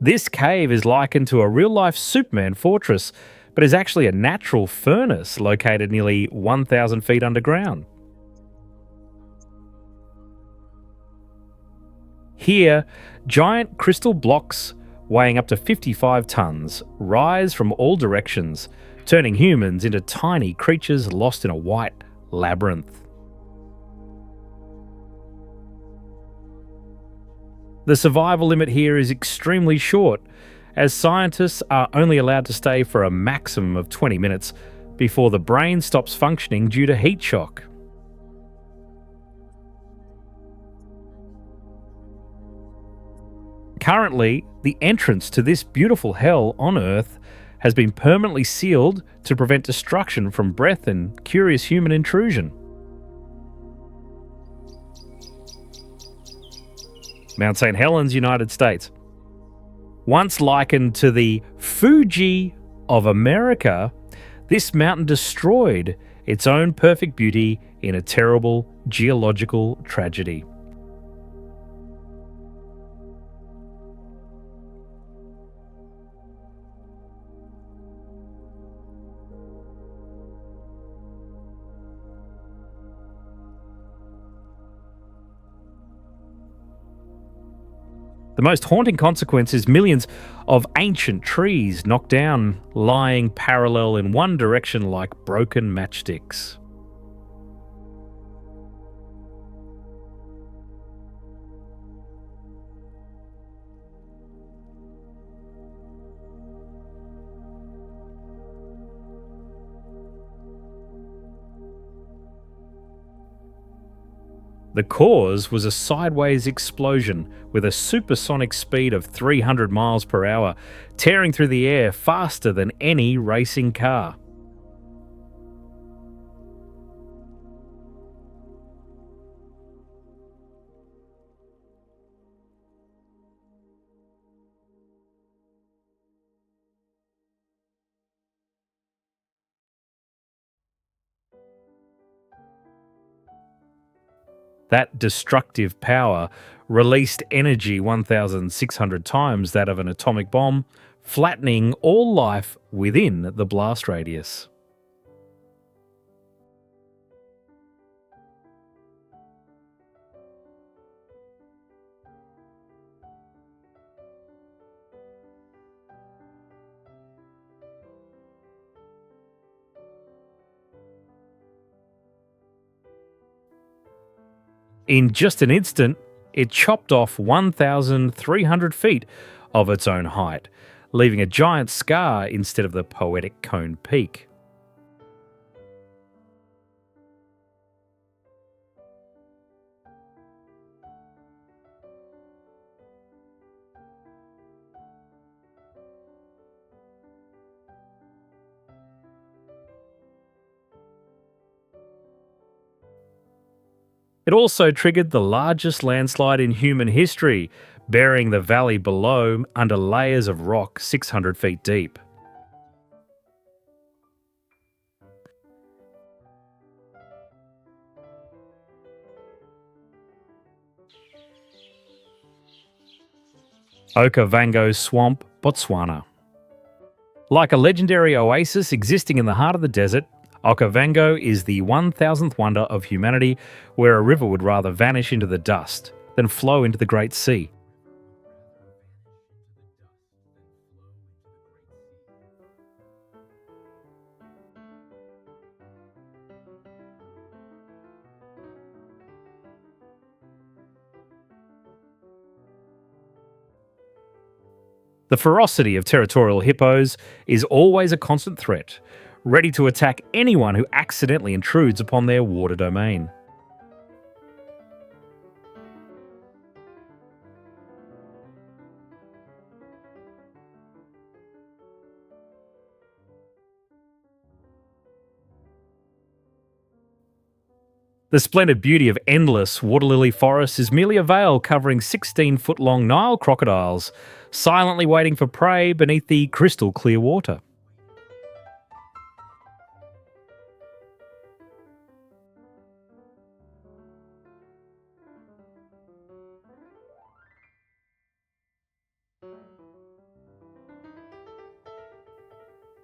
S1: This cave is likened to a real-life Superman fortress, but is actually a natural furnace located nearly 1,000 feet underground. Here, giant crystal blocks weighing up to 55 tons rise from all directions, turning humans into tiny creatures lost in a white labyrinth. The survival limit here is extremely short, as scientists are only allowed to stay for a maximum of 20 minutes before the brain stops functioning due to heat shock. Currently, the entrance to this beautiful hell on Earth has been permanently sealed to prevent destruction from breath and curious human intrusion. Mount St. Helens, United States. Once likened to the Fuji of America, this mountain destroyed its own perfect beauty in a terrible geological tragedy. The most haunting consequence is millions of ancient trees knocked down, lying parallel in one direction like broken matchsticks. The cause was a sideways explosion with a supersonic speed of 300 miles per hour, tearing through the air faster than any racing car. That destructive power released energy 1,600 times that of an atomic bomb, flattening all life within the blast radius. In just an instant, it chopped off 1,300 feet of its own height, leaving a giant scar instead of the poetic cone peak. It also triggered the largest landslide in human history, burying the valley below under layers of rock 600 feet deep. Okavango Swamp, Botswana. Like a legendary oasis existing in the heart of the desert, Okavango is the 1000th wonder of humanity, where a river would rather vanish into the dust than flow into the Great Sea. The ferocity of territorial hippos is always a constant threat, ready to attack anyone who accidentally intrudes upon their water domain. The splendid beauty of endless water lily forests is merely a veil covering 16-foot long Nile crocodiles, silently waiting for prey beneath the crystal clear water.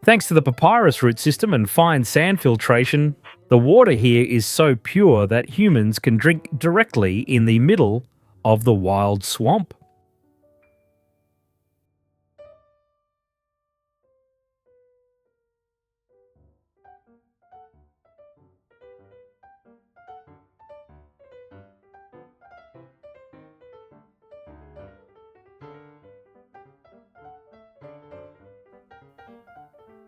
S1: Thanks to the papyrus root system and fine sand filtration, the water here is so pure that humans can drink directly in the middle of the wild swamp.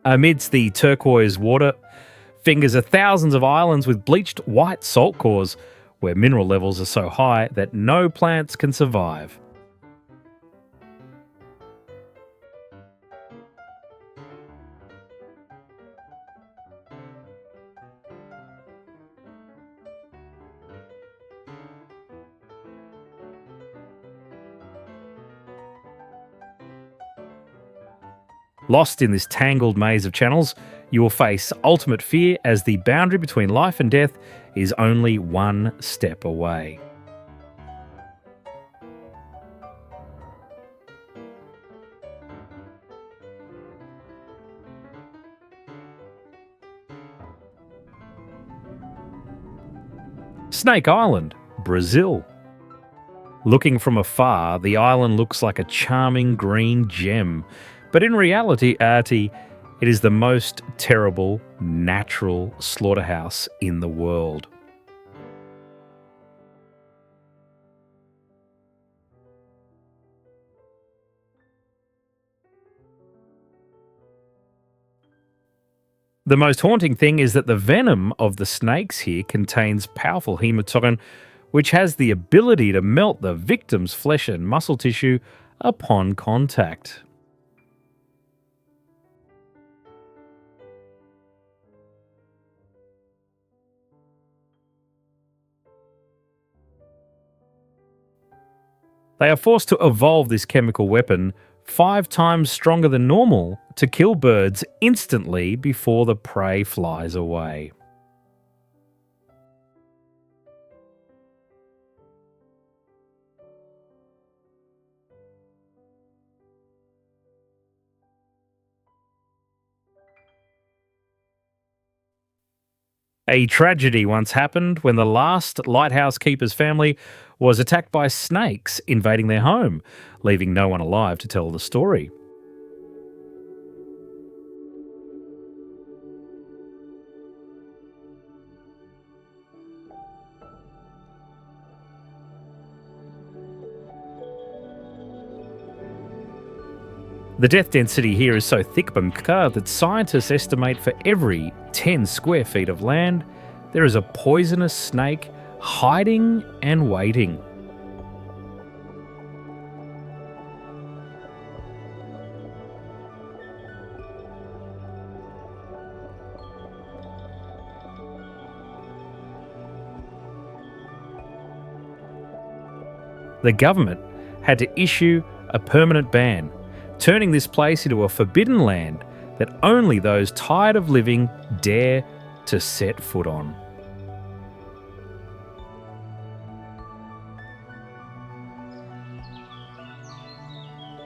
S1: Amidst the turquoise water, fingers are thousands of islands with bleached white salt cores, where mineral levels are so high that no plants can survive. Lost in this tangled maze of channels, you will face ultimate fear as the boundary between life and death is only one step away. Snake Island, Brazil. Looking from afar, the island looks like a charming green gem, but in reality, it is the most terrible natural slaughterhouse in the world. The most haunting thing is that the venom of the snakes here contains powerful hematocin, which has the ability to melt the victim's flesh and muscle tissue upon contact. They are forced to evolve this chemical weapon 5 times stronger than normal to kill birds instantly before the prey flies away. A tragedy once happened when the last lighthouse keeper's family was attacked by snakes invading their home, leaving no one alive to tell the story. The death density here is so thick that scientists estimate for every 10 square feet of land, there is a poisonous snake hiding and waiting. The government had to issue a permanent ban, turning this place into a forbidden land that only those tired of living dare to set foot on.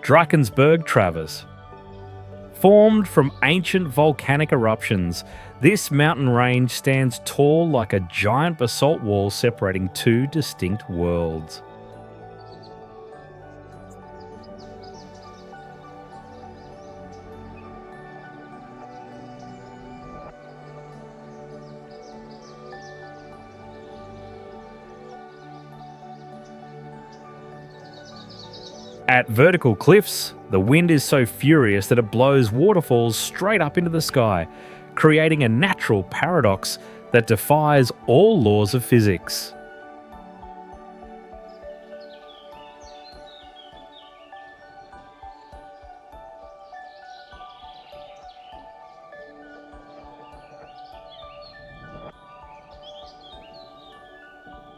S1: Drakensberg Travers. Formed from ancient volcanic eruptions, this mountain range stands tall like a giant basalt wall separating two distinct worlds. At vertical cliffs, the wind is so furious that it blows waterfalls straight up into the sky, creating a natural paradox that defies all laws of physics.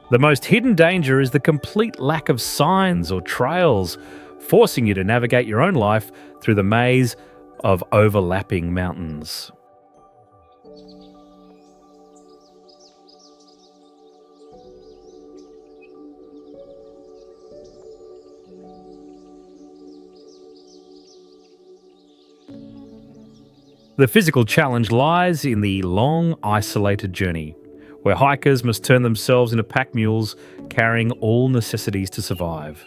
S1: The most hidden danger is the complete lack of signs or trails, forcing you to navigate your own life through the maze of overlapping mountains. The physical challenge lies in the long, isolated journey, where hikers must turn themselves into pack mules carrying all necessities to survive.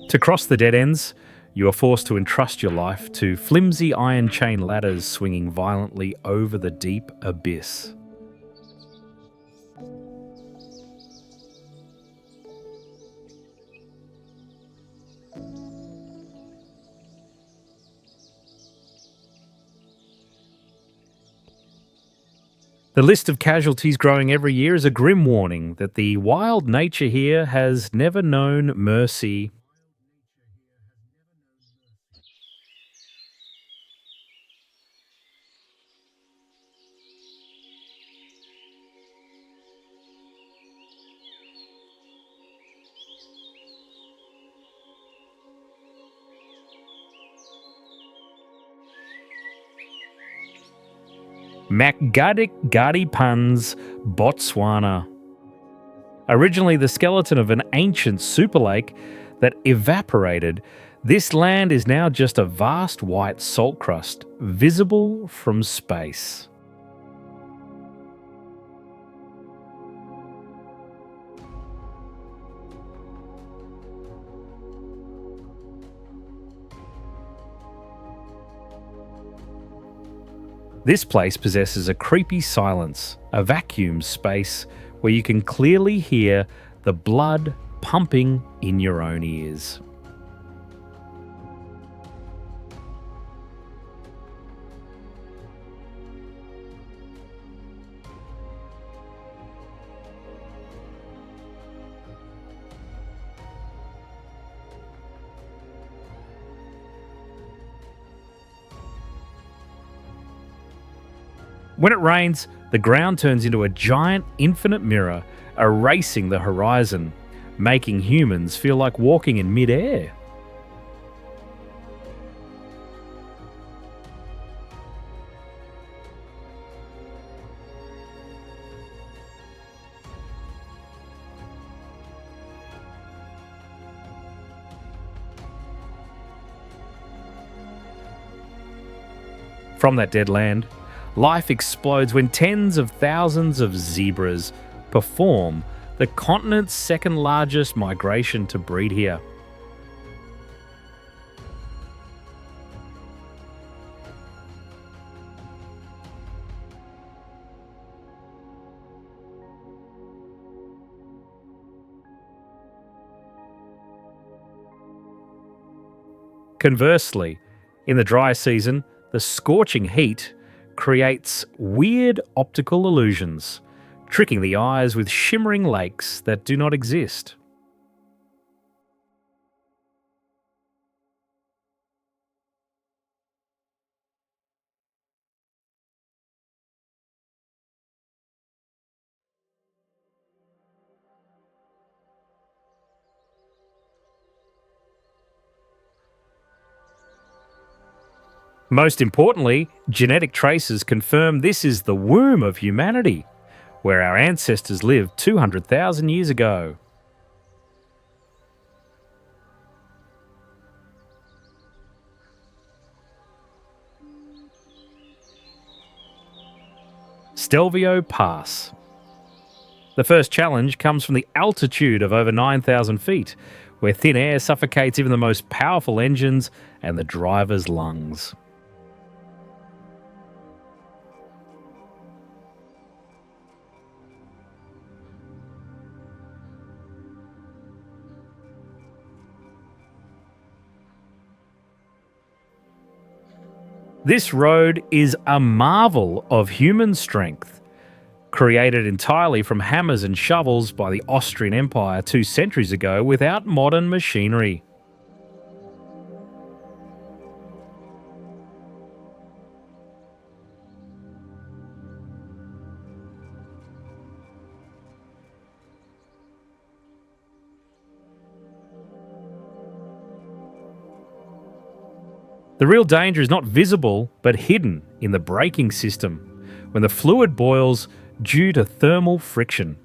S1: To cross the dead ends, you are forced to entrust your life to flimsy iron chain ladders swinging violently over the deep abyss. The list of casualties growing every year is a grim warning that the wild nature here has never known mercy. Macgadikgadipuns, Botswana. Originally the skeleton of an ancient super lake that evaporated, this land is now just a vast white salt crust, visible from space. This place possesses a creepy silence, a vacuum space where you can clearly hear the blood pumping in your own ears. When it rains, the ground turns into a giant infinite mirror, erasing the horizon, making humans feel like walking in mid-air. From that dead land, life explodes when tens of thousands of zebras perform the continent's second largest migration to breed here. Conversely, in the dry season, the scorching heat creates weird optical illusions, tricking the eyes with shimmering lakes that do not exist. Most importantly, genetic traces confirm this is the womb of humanity, where our ancestors lived 200,000 years ago. Stelvio Pass. The first challenge comes from the altitude of over 9,000 feet, where thin air suffocates even the most powerful engines and the driver's lungs. This road is a marvel of human strength, created entirely from hammers and shovels by the Austrian Empire 2 centuries ago without modern machinery. The real danger is not visible, but hidden in the braking system, when the fluid boils due to thermal friction,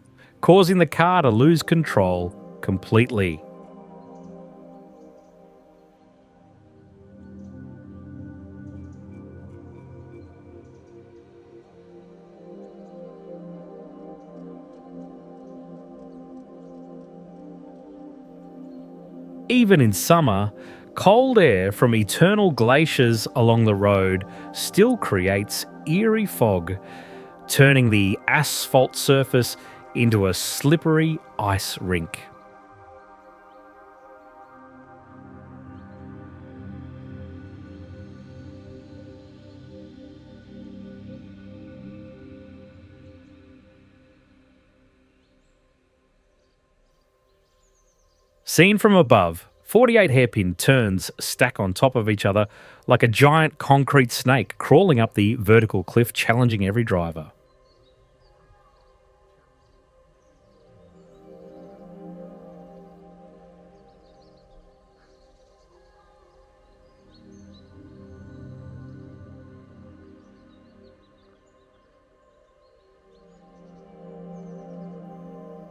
S1: causing the car to lose control completely. Even in summer, cold air from eternal glaciers along the road still creates eerie fog, turning the asphalt surface into a slippery ice rink. Seen from above, 48 hairpin turns stack on top of each other like a giant concrete snake crawling up the vertical cliff, challenging every driver.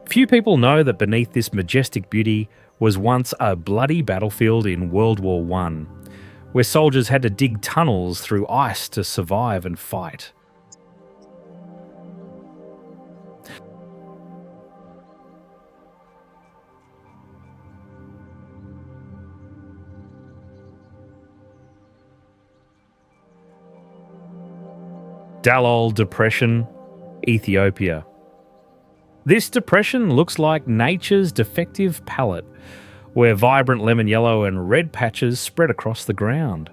S1: Few people know that beneath this majestic beauty was once a bloody battlefield in World War One, where soldiers had to dig tunnels through ice to survive and fight. Dalol Depression, Ethiopia. This depression looks like nature's defective palette, where vibrant lemon yellow and red patches spread across the ground.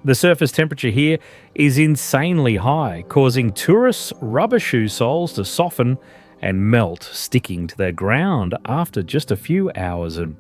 S1: The surface temperature here is insanely high, causing tourists' rubber shoe soles to soften and melt, sticking to the ground after just a few hours. And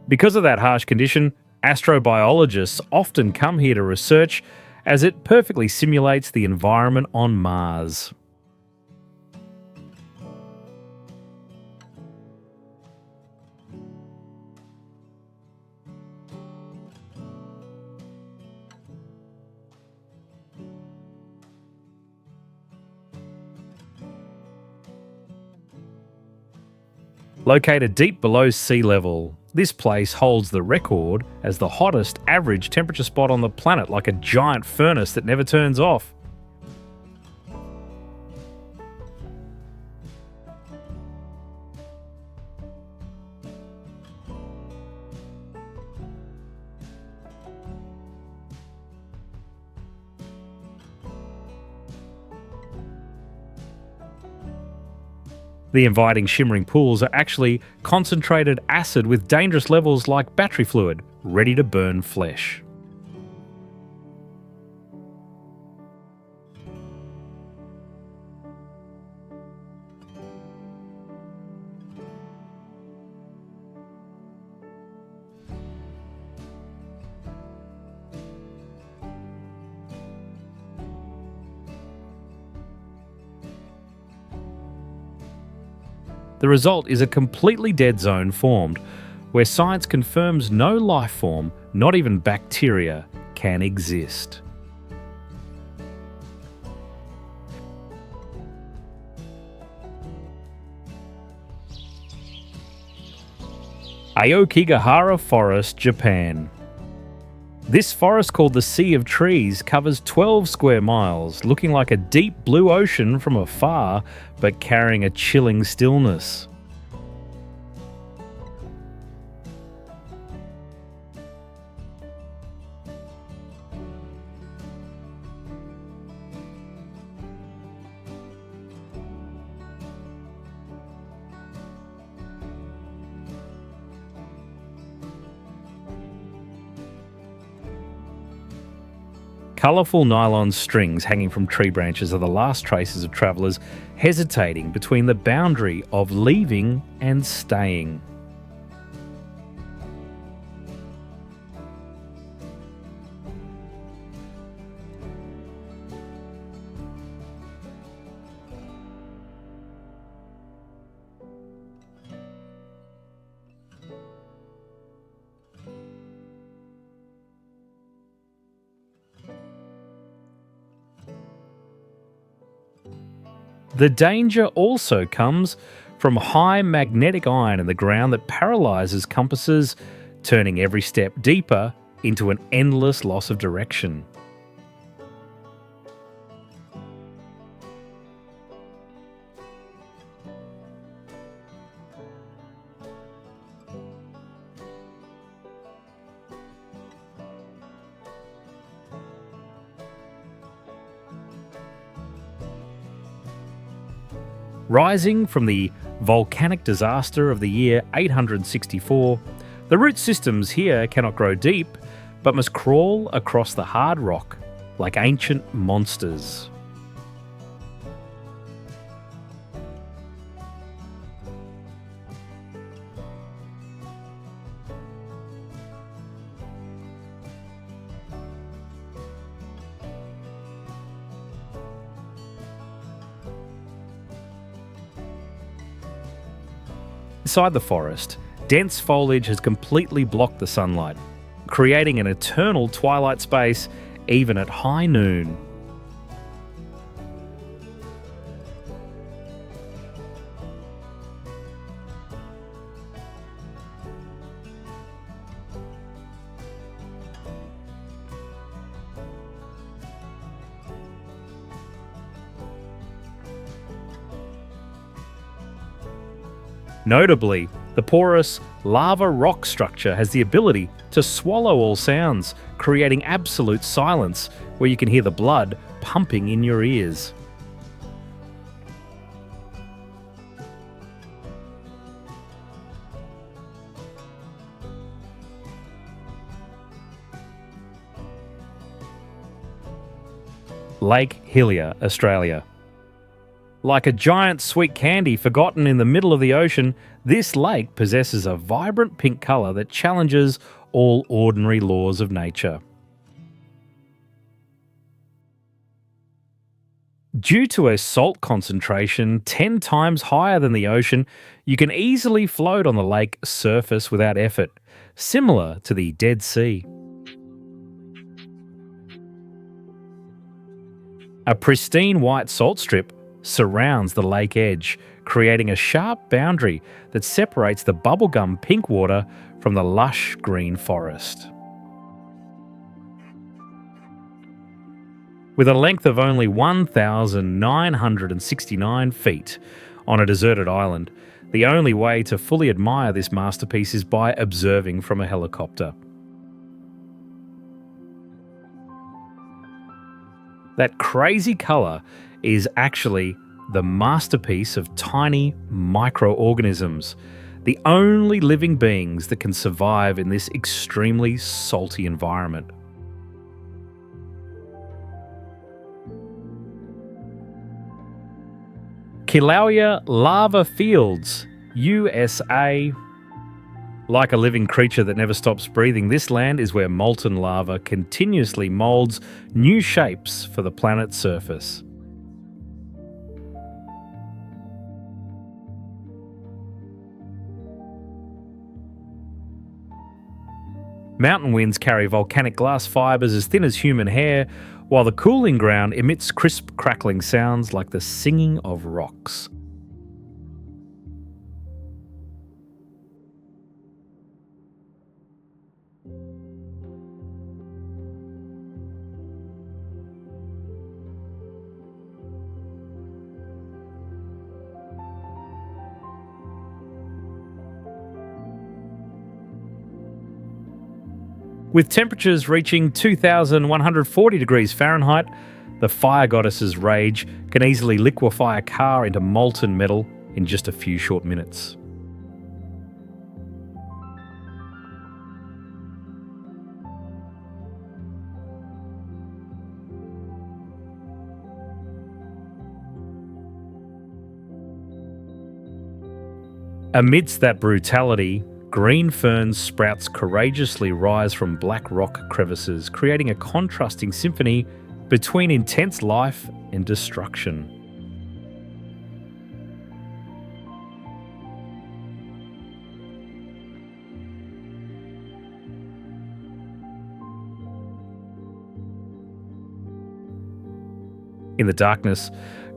S1: because of that harsh condition, astrobiologists often come here to research, as it perfectly simulates the environment on Mars. Located deep below sea level, this place holds the record as the hottest average temperature spot on the planet, like a giant furnace that never turns off. The inviting shimmering pools are actually concentrated acid with dangerous levels like battery fluid, ready to burn flesh. The result is a completely dead zone formed, where science confirms no life form, not even bacteria, can exist. Aokigahara Forest, Japan. This forest, called the Sea of Trees, covers 12 square miles, looking like a deep blue ocean from afar, but carrying a chilling stillness. Colourful nylon strings hanging from tree branches are the last traces of travellers hesitating between the boundary of leaving and staying. The danger also comes from high magnetic iron in the ground that paralyses compasses, turning every step deeper into an endless loss of direction. Rising from the volcanic disaster of the year 864, the root systems here cannot grow deep, but must crawl across the hard rock like ancient monsters. Inside the forest, dense foliage has completely blocked the sunlight, creating an eternal twilight space even at high noon. Notably, the porous lava rock structure has the ability to swallow all sounds, creating absolute silence where you can hear the blood pumping in your ears. Lake Hillier, Australia. Like a giant sweet candy forgotten in the middle of the ocean, this lake possesses a vibrant pink colour that challenges all ordinary laws of nature. Due to a salt concentration 10 times higher than the ocean, you can easily float on the lake surface without effort, similar to the Dead Sea. A pristine white salt strip surrounds the lake edge, creating a sharp boundary that separates the bubblegum pink water from the lush green forest. With a length of only 1,969 feet on a deserted island, the only way to fully admire this masterpiece is by observing from a helicopter. That crazy colour is actually the masterpiece of tiny microorganisms, the only living beings that can survive in this extremely salty environment. Kilauea Lava Fields, USA. Like a living creature that never stops breathing, this land is where molten lava continuously moulds new shapes for the planet's surface. Mountain winds carry volcanic glass fibres as thin as human hair, while the cooling ground emits crisp, crackling sounds like the singing of rocks. With temperatures reaching 2,140 degrees Fahrenheit, the fire goddess's rage can easily liquefy a car into molten metal in just a few short minutes. Amidst that brutality, green fern sprouts courageously rise from black rock crevices, creating a contrasting symphony between intense life and destruction. In the darkness,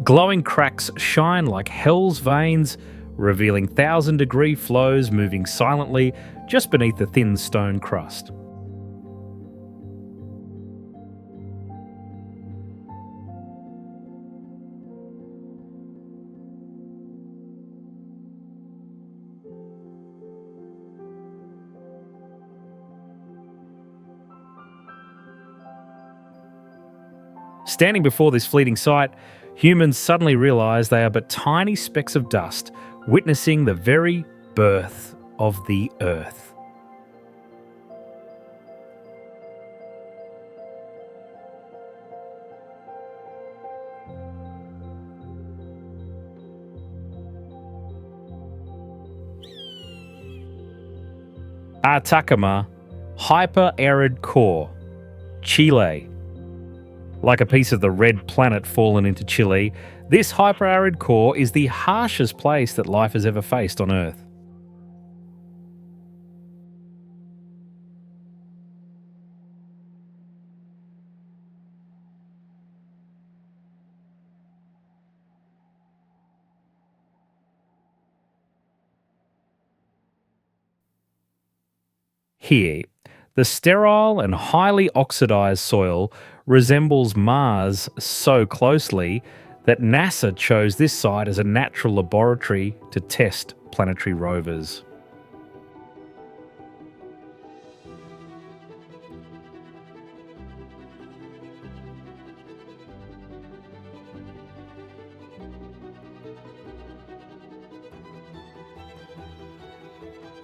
S1: glowing cracks shine like hell's veins, revealing 1,000-degree flows moving silently just beneath the thin stone crust. Standing before this fleeting sight, humans suddenly realise they are but tiny specks of dust, witnessing the very birth of the Earth. Atacama Hyper-Arid Core, Chile. Like a piece of the red planet fallen into Chile, this hyper-arid core is the harshest place that life has ever faced on Earth. Here, the sterile and highly oxidized soil resembles Mars so closely that NASA chose this site as a natural laboratory to test planetary rovers.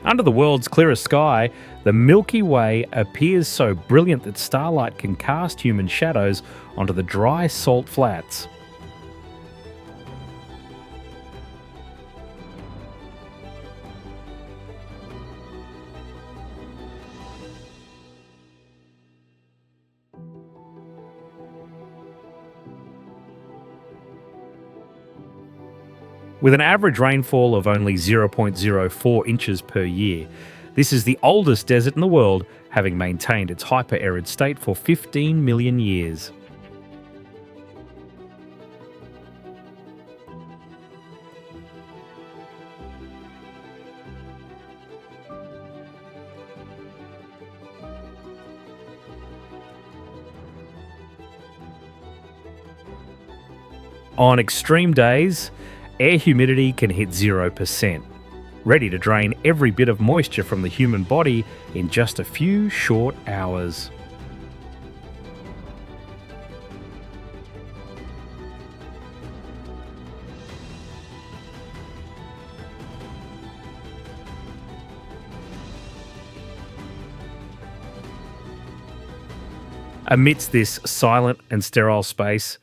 S1: Under the world's clearest sky, the Milky Way appears so brilliant that starlight can cast human shadows onto the dry salt flats. With an average rainfall of only 0.04 inches per year, this is the oldest desert in the world, having maintained its hyper-arid state for 15 million years. On extreme days, air humidity can hit 0%, ready to drain every bit of moisture from the human body in just a few short hours. Amidst this silent and sterile space,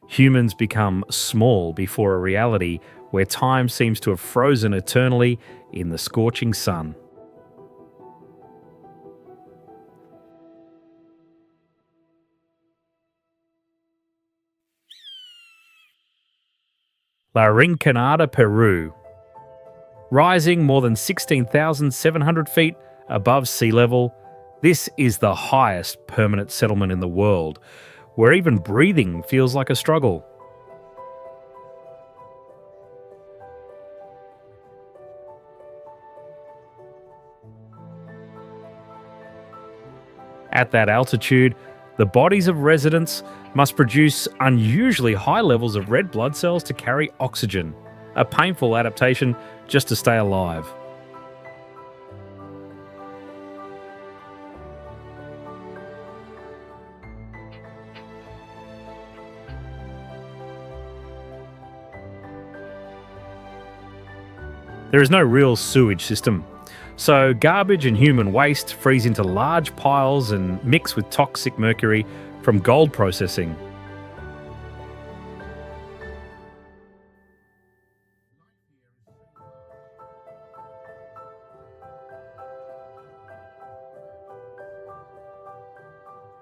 S1: humans become small before a reality where time seems to have frozen eternally in the scorching sun. La Rinconada, Peru. Rising more than 16,700 feet above sea level, this is the highest permanent settlement in the world, where even breathing feels like a struggle. At that altitude, the bodies of residents must produce unusually high levels of red blood cells to carry oxygen, a painful adaptation just to stay alive. There is no real sewage system, so garbage and human waste freeze into large piles and mix with toxic mercury from gold processing.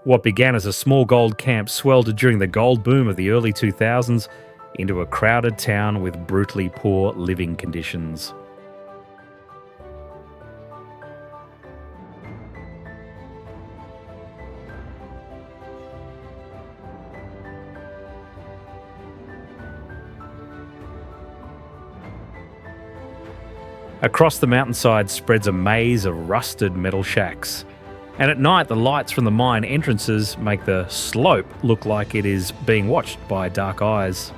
S1: What began as a small gold camp swelled during the gold boom of the early 2000s into a crowded town with brutally poor living conditions. Across the mountainside spreads a maze of rusted metal shacks. And at night, the lights from the mine entrances make the slope look like it is being watched by dark eyes.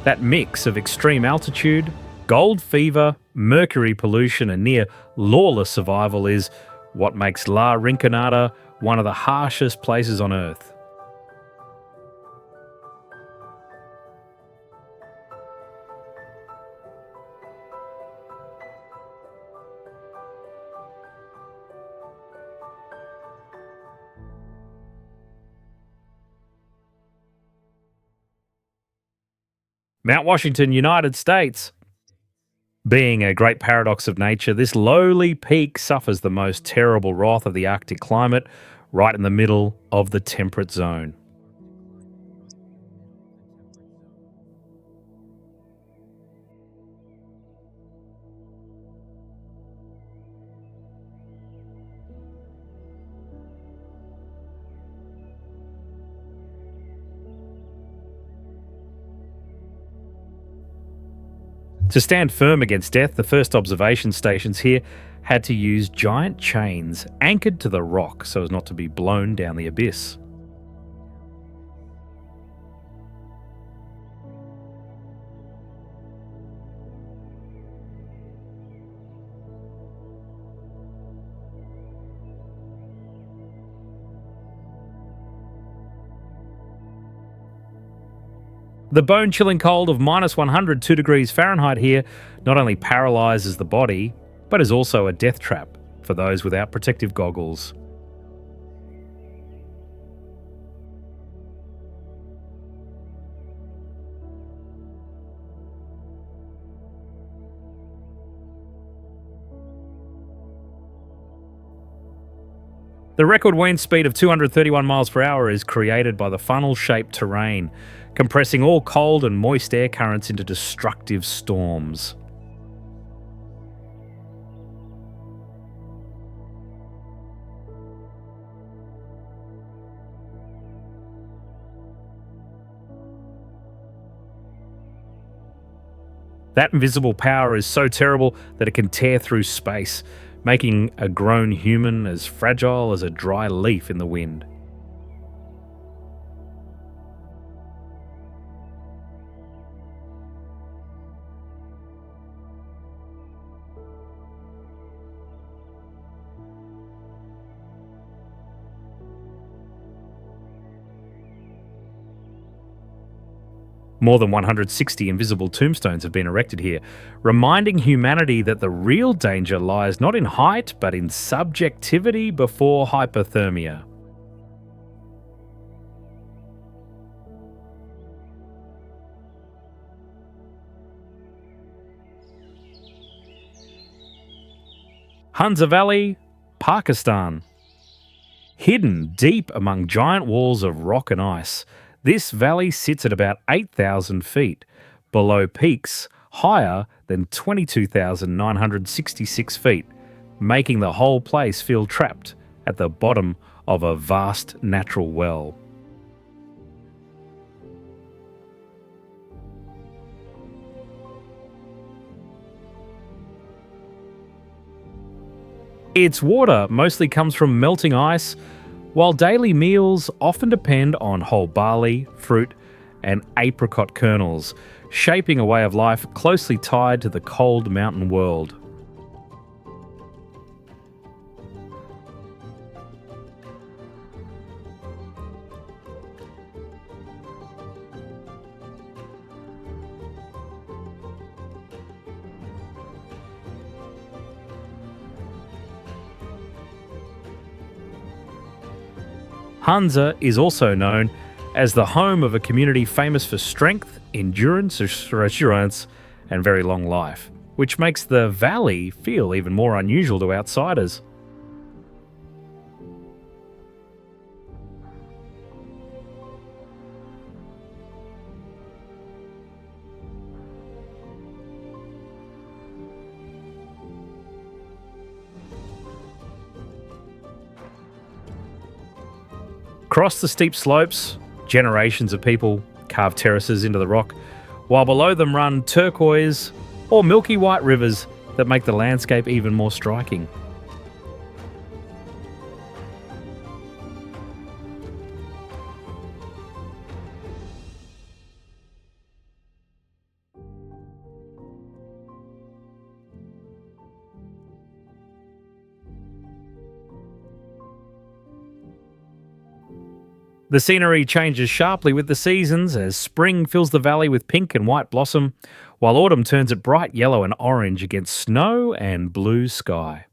S1: That mix of extreme altitude, gold fever, mercury pollution, and near lawless survival is what makes La Rinconada one of the harshest places on Earth. Mount Washington, United States. Being a great paradox of nature, this lowly peak suffers the most terrible wrath of the Arctic climate, right in the middle of the temperate zone. To stand firm against death, the first observation stations here had to use giant chains anchored to the rock so as not to be blown down the abyss. The bone-chilling cold of minus 102 degrees Fahrenheit here not only paralyses the body, but is also a death trap for those without protective goggles. The record wind speed of 231 miles per hour is created by the funnel-shaped terrain, compressing all cold and moist air currents into destructive storms. That invisible power is so terrible that it can tear through space, making a grown human as fragile as a dry leaf in the wind. More than 160 invisible tombstones have been erected here, reminding humanity that the real danger lies not in height but in subjectivity before hypothermia. Hunza Valley, Pakistan. Hidden deep among giant walls of rock and ice, this valley sits at about 8,000 feet, below peaks higher than 22,966 feet, making the whole place feel trapped at the bottom of a vast natural well. Its water mostly comes from melting ice, while daily meals often depend on whole barley, fruit, and apricot kernels, shaping a way of life closely tied to the cold mountain world. Hunza is also known as the home of a community famous for strength, endurance, assurance, and very long life, which makes the valley feel even more unusual to outsiders. Across the steep slopes, generations of people carve terraces into the rock, while below them run turquoise or milky white rivers that make the landscape even more striking. The scenery changes sharply with the seasons as spring fills the valley with pink and white blossom, while autumn turns it bright yellow and orange against snow and blue sky.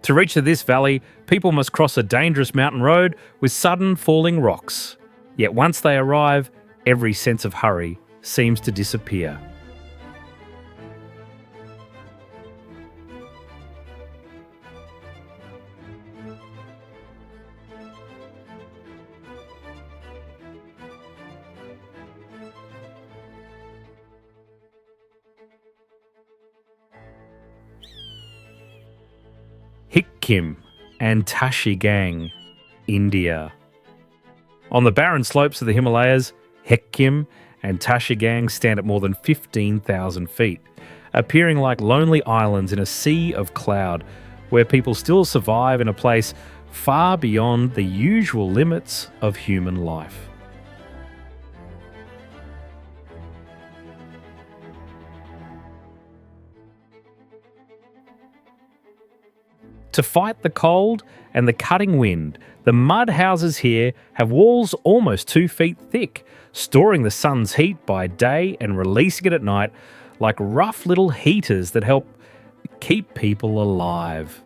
S1: To reach this valley, people must cross a dangerous mountain road with sudden falling rocks. Yet once they arrive, every sense of hurry seems to disappear. Sikkim and Tashigang, India. On the barren slopes of the Himalayas, Sikkim and Tashigang stand at more than 15,000 feet, appearing like lonely islands in a sea of cloud, where people still survive in a place far beyond the usual limits of human life. To fight the cold and the cutting wind, the mud houses here have walls almost 2 feet thick, storing the sun's heat by day and releasing it at night like rough little heaters that help keep people alive.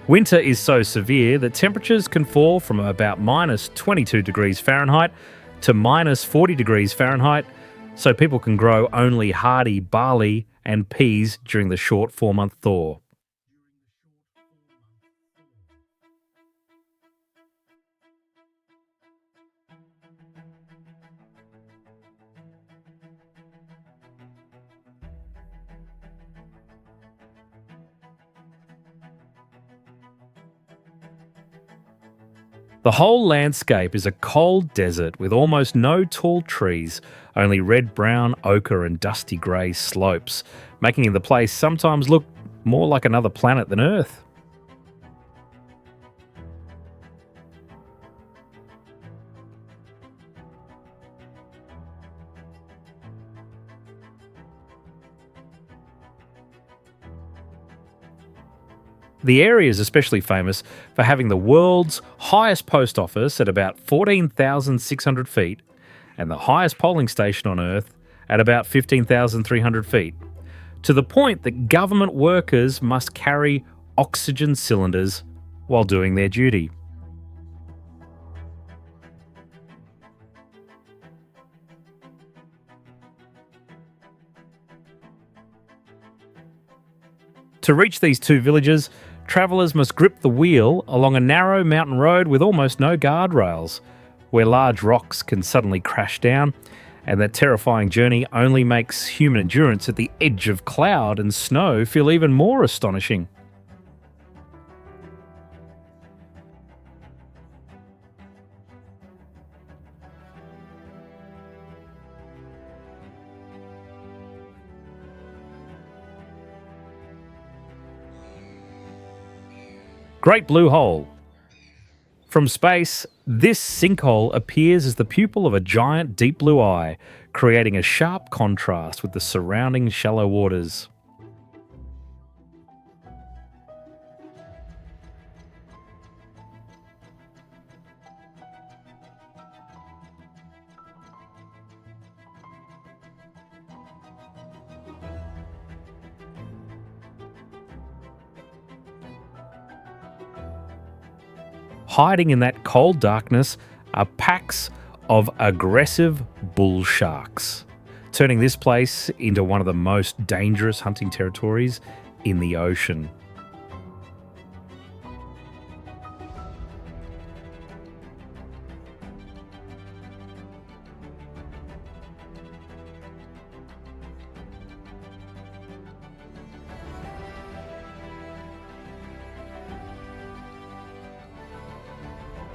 S1: Winter is so severe that temperatures can fall from about minus 22 degrees Fahrenheit to minus 40 degrees Fahrenheit, so people can grow only hardy barley and peas during the short 4-month thaw. The whole landscape is a cold desert with almost no tall trees, only red, brown, ochre, and dusty grey slopes, making the place sometimes look more like another planet than Earth. The area is especially famous for having the world's highest post office at about 14,600 feet and the highest polling station on Earth at about 15,300 feet, to the point that government workers must carry oxygen cylinders while doing their duty. To reach these two villages, travellers must grip the wheel along a narrow mountain road with almost no guardrails, where large rocks can suddenly crash down, and that terrifying journey only makes human endurance at the edge of cloud and snow feel even more astonishing. Great Blue Hole. From space, this sinkhole appears as the pupil of a giant deep blue eye, creating a sharp contrast with the surrounding shallow waters. Hiding in that cold darkness are packs of aggressive bull sharks, turning this place into one of the most dangerous hunting territories in the ocean.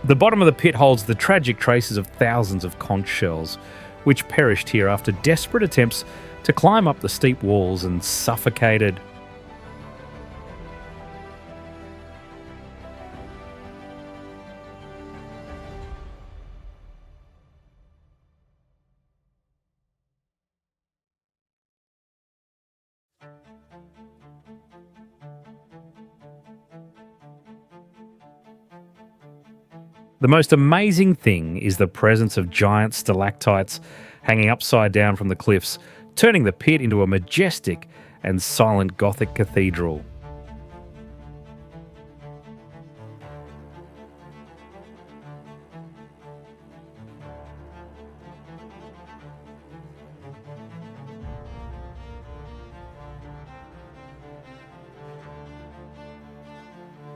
S1: The bottom of the pit holds the tragic traces of thousands of conch shells, which perished here after desperate attempts to climb up the steep walls and suffocated. The most amazing thing is the presence of giant stalactites hanging upside down from the cliffs, turning the pit into a majestic and silent Gothic cathedral.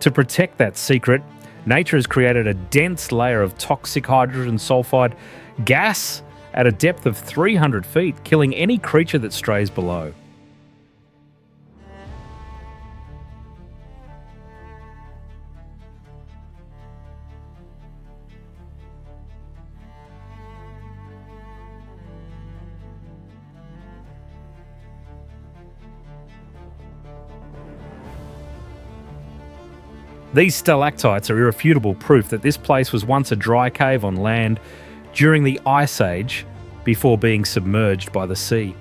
S1: To protect that secret, nature has created a dense layer of toxic hydrogen sulfide gas at a depth of 300 feet, killing any creature that strays below. These stalactites are irrefutable proof that this place was once a dry cave on land during the Ice Age before being submerged by the sea.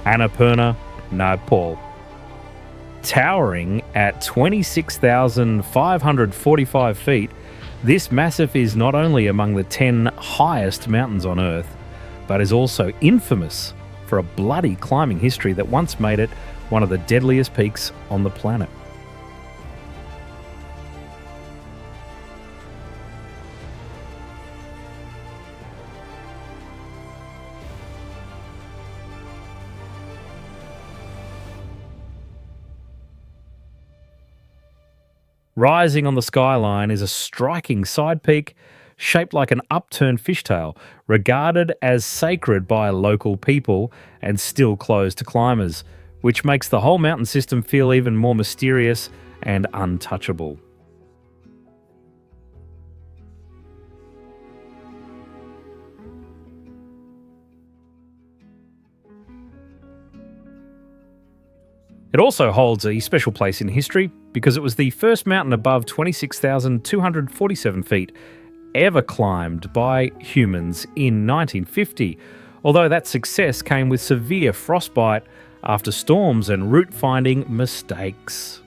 S1: Annapurna Nagpal. Towering at 26,545 feet, this massif is not only among the 10 highest mountains on Earth, but is also infamous for a bloody climbing history that once made it one of the deadliest peaks on the planet. Rising on the skyline is a striking side peak shaped like an upturned fishtail, regarded as sacred by local people and still closed to climbers, which makes the whole mountain system feel even more mysterious and untouchable. It also holds a special place in history because it was the first mountain above 26,247 feet ever climbed by humans in 1950, although that success came with severe frostbite after storms and route finding mistakes.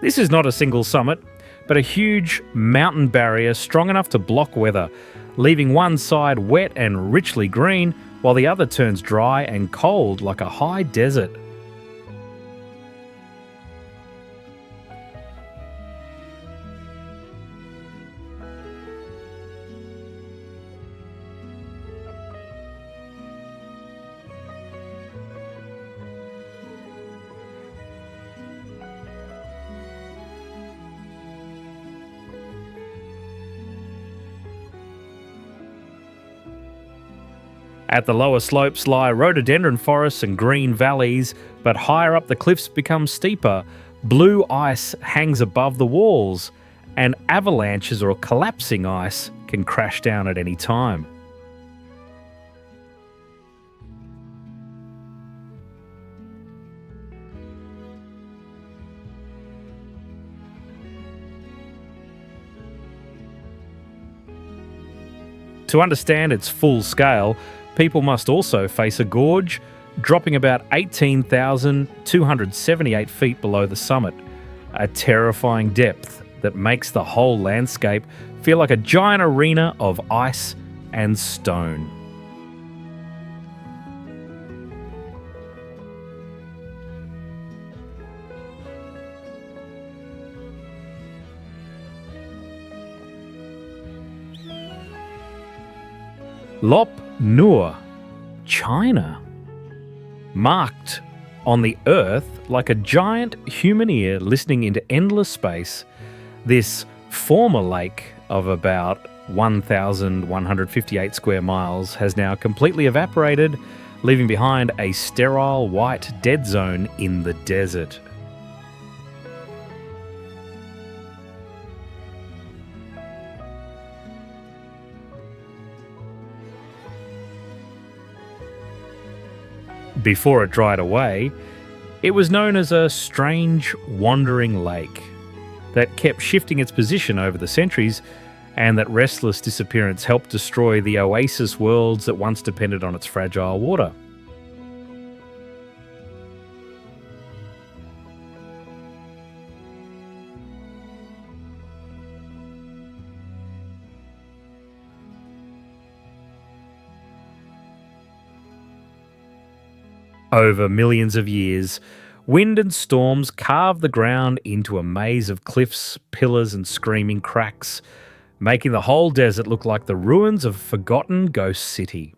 S1: This is not a single summit, but a huge mountain barrier strong enough to block weather, leaving one side wet and richly green, while the other turns dry and cold like a high desert. At the lower slopes lie rhododendron forests and green valleys, but higher up the cliffs become steeper. Blue ice hangs above the walls, and avalanches or collapsing ice can crash down at any time. To understand its full scale, people must also face a gorge dropping about 18,278 feet below the summit, a terrifying depth that makes the whole landscape feel like a giant arena of ice and stone. Lop Nur, China. Marked on the Earth like a giant human ear listening into endless space, this former lake of about 1,158 square miles has now completely evaporated, leaving behind a sterile white dead zone in the desert. Before it dried away, it was known as a strange, wandering lake that kept shifting its position over the centuries, and that restless disappearance helped destroy the oasis worlds that once depended on its fragile water. Over millions of years, wind and storms carved the ground into a maze of cliffs, pillars, and screaming cracks, making the whole desert look like the ruins of a forgotten ghost city.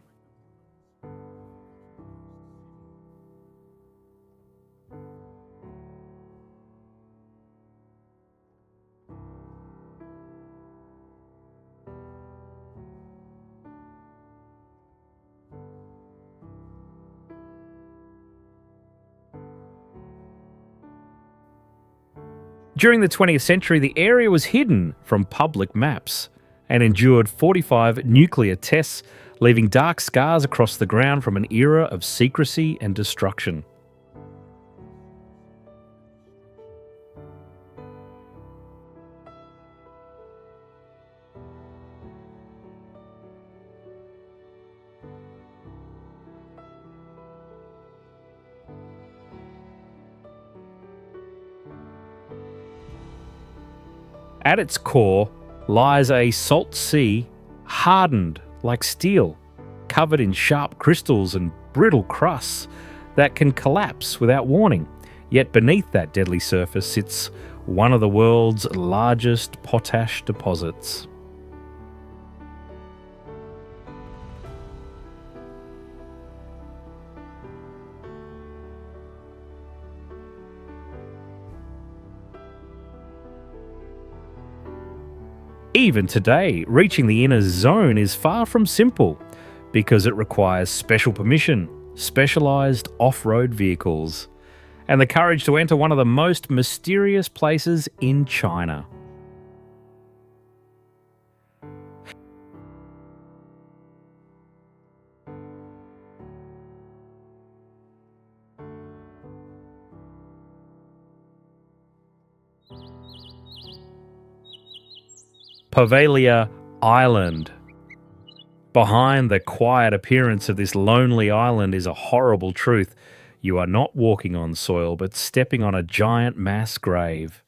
S1: During the 20th century, the area was hidden from public maps and endured 45 nuclear tests, leaving dark scars across the ground from an era of secrecy and destruction. At its core lies a salt sea, hardened like steel, covered in sharp crystals and brittle crusts that can collapse without warning. Yet beneath that deadly surface sits one of the world's largest potash deposits. Even today, reaching the inner zone is far from simple because it requires special permission, specialised off-road vehicles, and the courage to enter one of the most mysterious places in China. Poveglia Island. Behind the quiet appearance of this lonely island is a horrible truth. You are not walking on soil, but stepping on a giant mass grave.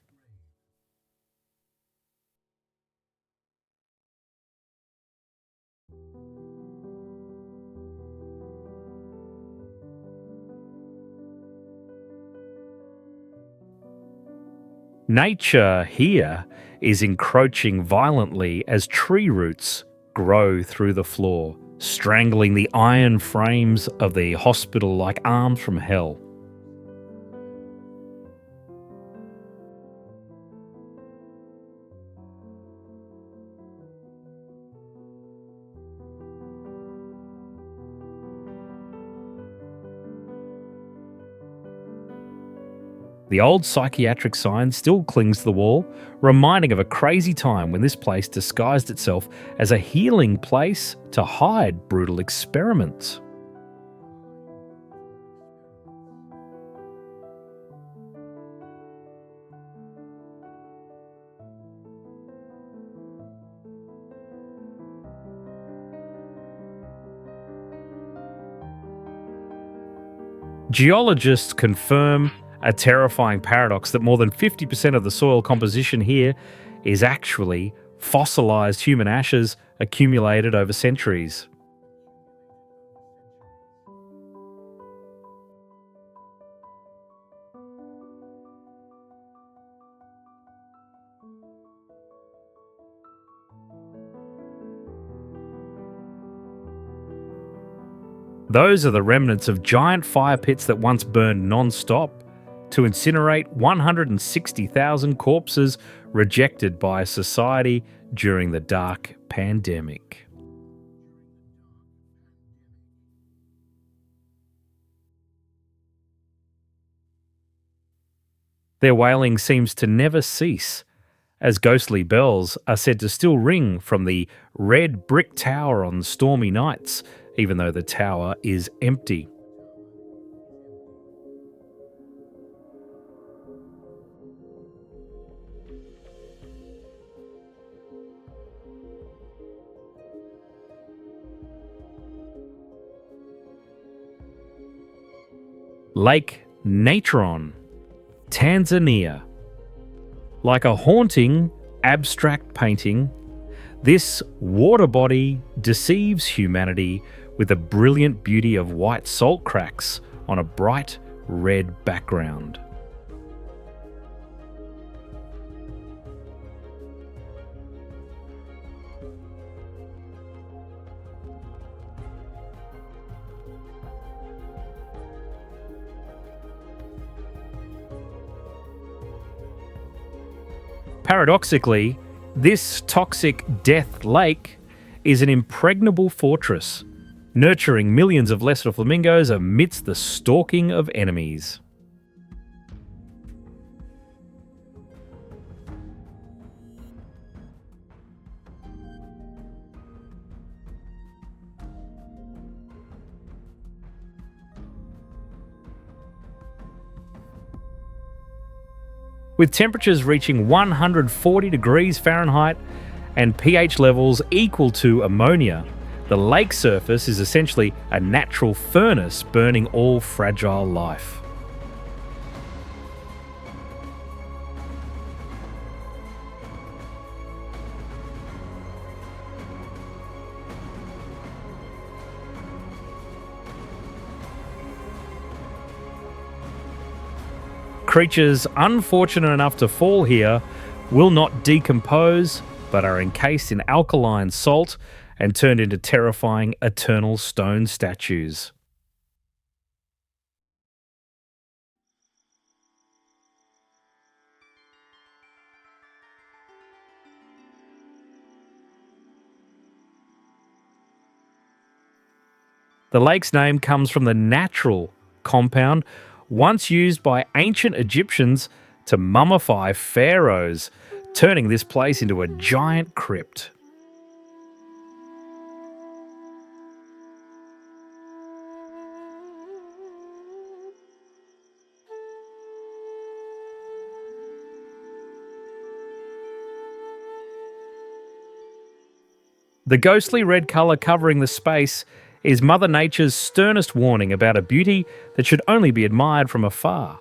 S1: Nature here is encroaching violently as tree roots grow through the floor, strangling the iron frames of the hospital like arms from hell. The old psychiatric sign still clings to the wall, reminding of a crazy time when this place disguised itself as a healing place to hide brutal experiments. Geologists confirm a terrifying paradox that more than 50% of the soil composition here is actually fossilised human ashes accumulated over centuries. Those are the remnants of giant fire pits that once burned non-stop to incinerate 160,000 corpses rejected by society during the dark pandemic. Their wailing seems to never cease, as ghostly bells are said to still ring from the red brick tower on stormy nights, even though the tower is empty. Lake Natron, Tanzania. Like a haunting, abstract painting, this water body deceives humanity with the brilliant beauty of white salt cracks on a bright red background. Paradoxically, this toxic death lake is an impregnable fortress, nurturing millions of lesser flamingos amidst the stalking of enemies. With temperatures reaching 140 degrees Fahrenheit and pH levels equal to ammonia, the lake surface is essentially a natural furnace burning all fragile life. Creatures unfortunate enough to fall here will not decompose, but are encased in alkaline salt and turned into terrifying eternal stone statues. The lake's name comes from the natural compound once used by ancient Egyptians to mummify pharaohs, turning this place into a giant crypt. The ghostly red colour covering the space is Mother Nature's sternest warning about a beauty that should only be admired from afar.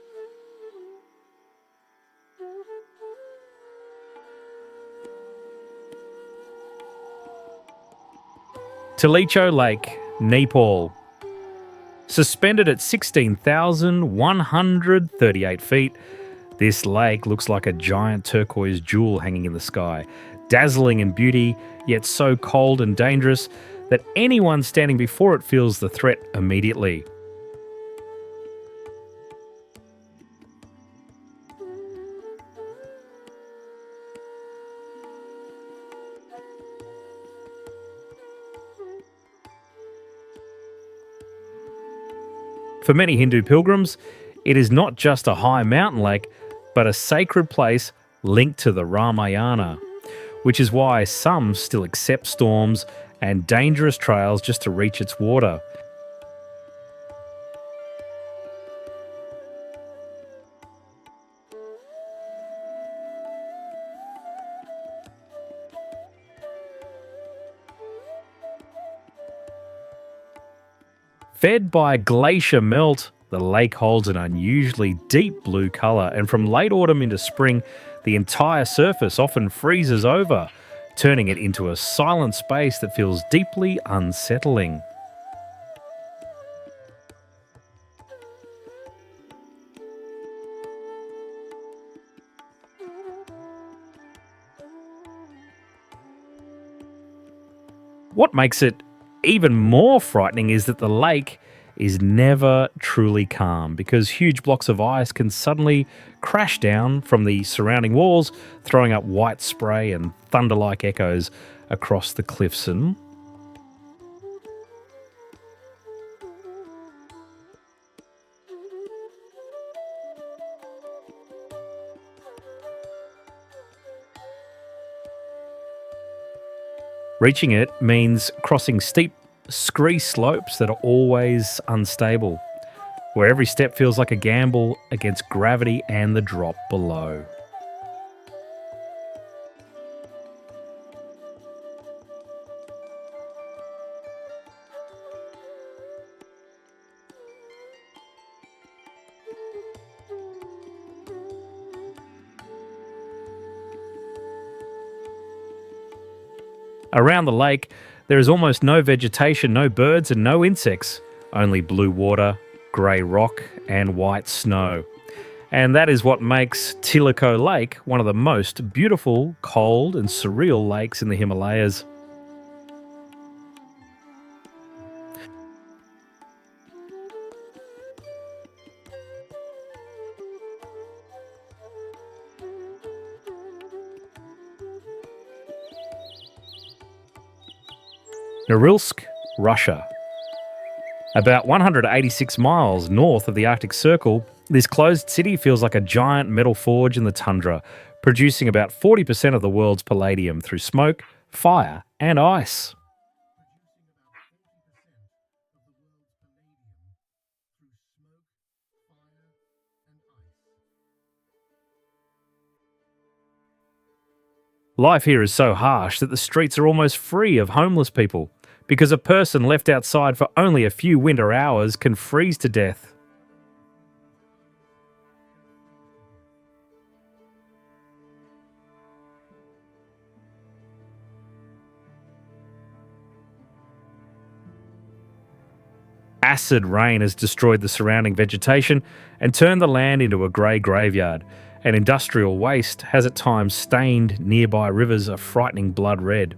S1: Tilicho Lake, Nepal. Suspended at 16,138 feet, this lake looks like a giant turquoise jewel hanging in the sky, dazzling in beauty, yet so cold and dangerous that anyone standing before it feels the threat immediately. For many Hindu pilgrims, it is not just a high mountain lake, but a sacred place linked to the Ramayana, which is why some still accept storms and dangerous trails just to reach its water. Fed by glacier melt, the lake holds an unusually deep blue colour, and from late autumn into spring, the entire surface often freezes over, turning it into a silent space that feels deeply unsettling. What makes it even more frightening is that the lake is never truly calm because huge blocks of ice can suddenly crash down from the surrounding walls, throwing up white spray and thunder-like echoes across the cliffs. And reaching it means crossing steep, scree slopes that are always unstable, where every step feels like a gamble against gravity and the drop below. Around the lake, there is almost no vegetation, no birds, and no insects, only blue water, grey rock, and white snow. And that is what makes Tilico Lake one of the most beautiful, cold, and surreal lakes in the Himalayas. Norilsk, Russia. About 186 miles north of the Arctic Circle, this closed city feels like a giant metal forge in the tundra, producing about 40% of the world's palladium through smoke, fire, and ice. Life here is so harsh that the streets are almost free of homeless people, because a person left outside for only a few winter hours can freeze to death. Acid rain has destroyed the surrounding vegetation and turned the land into a grey graveyard, and industrial waste has at times stained nearby rivers a frightening blood red.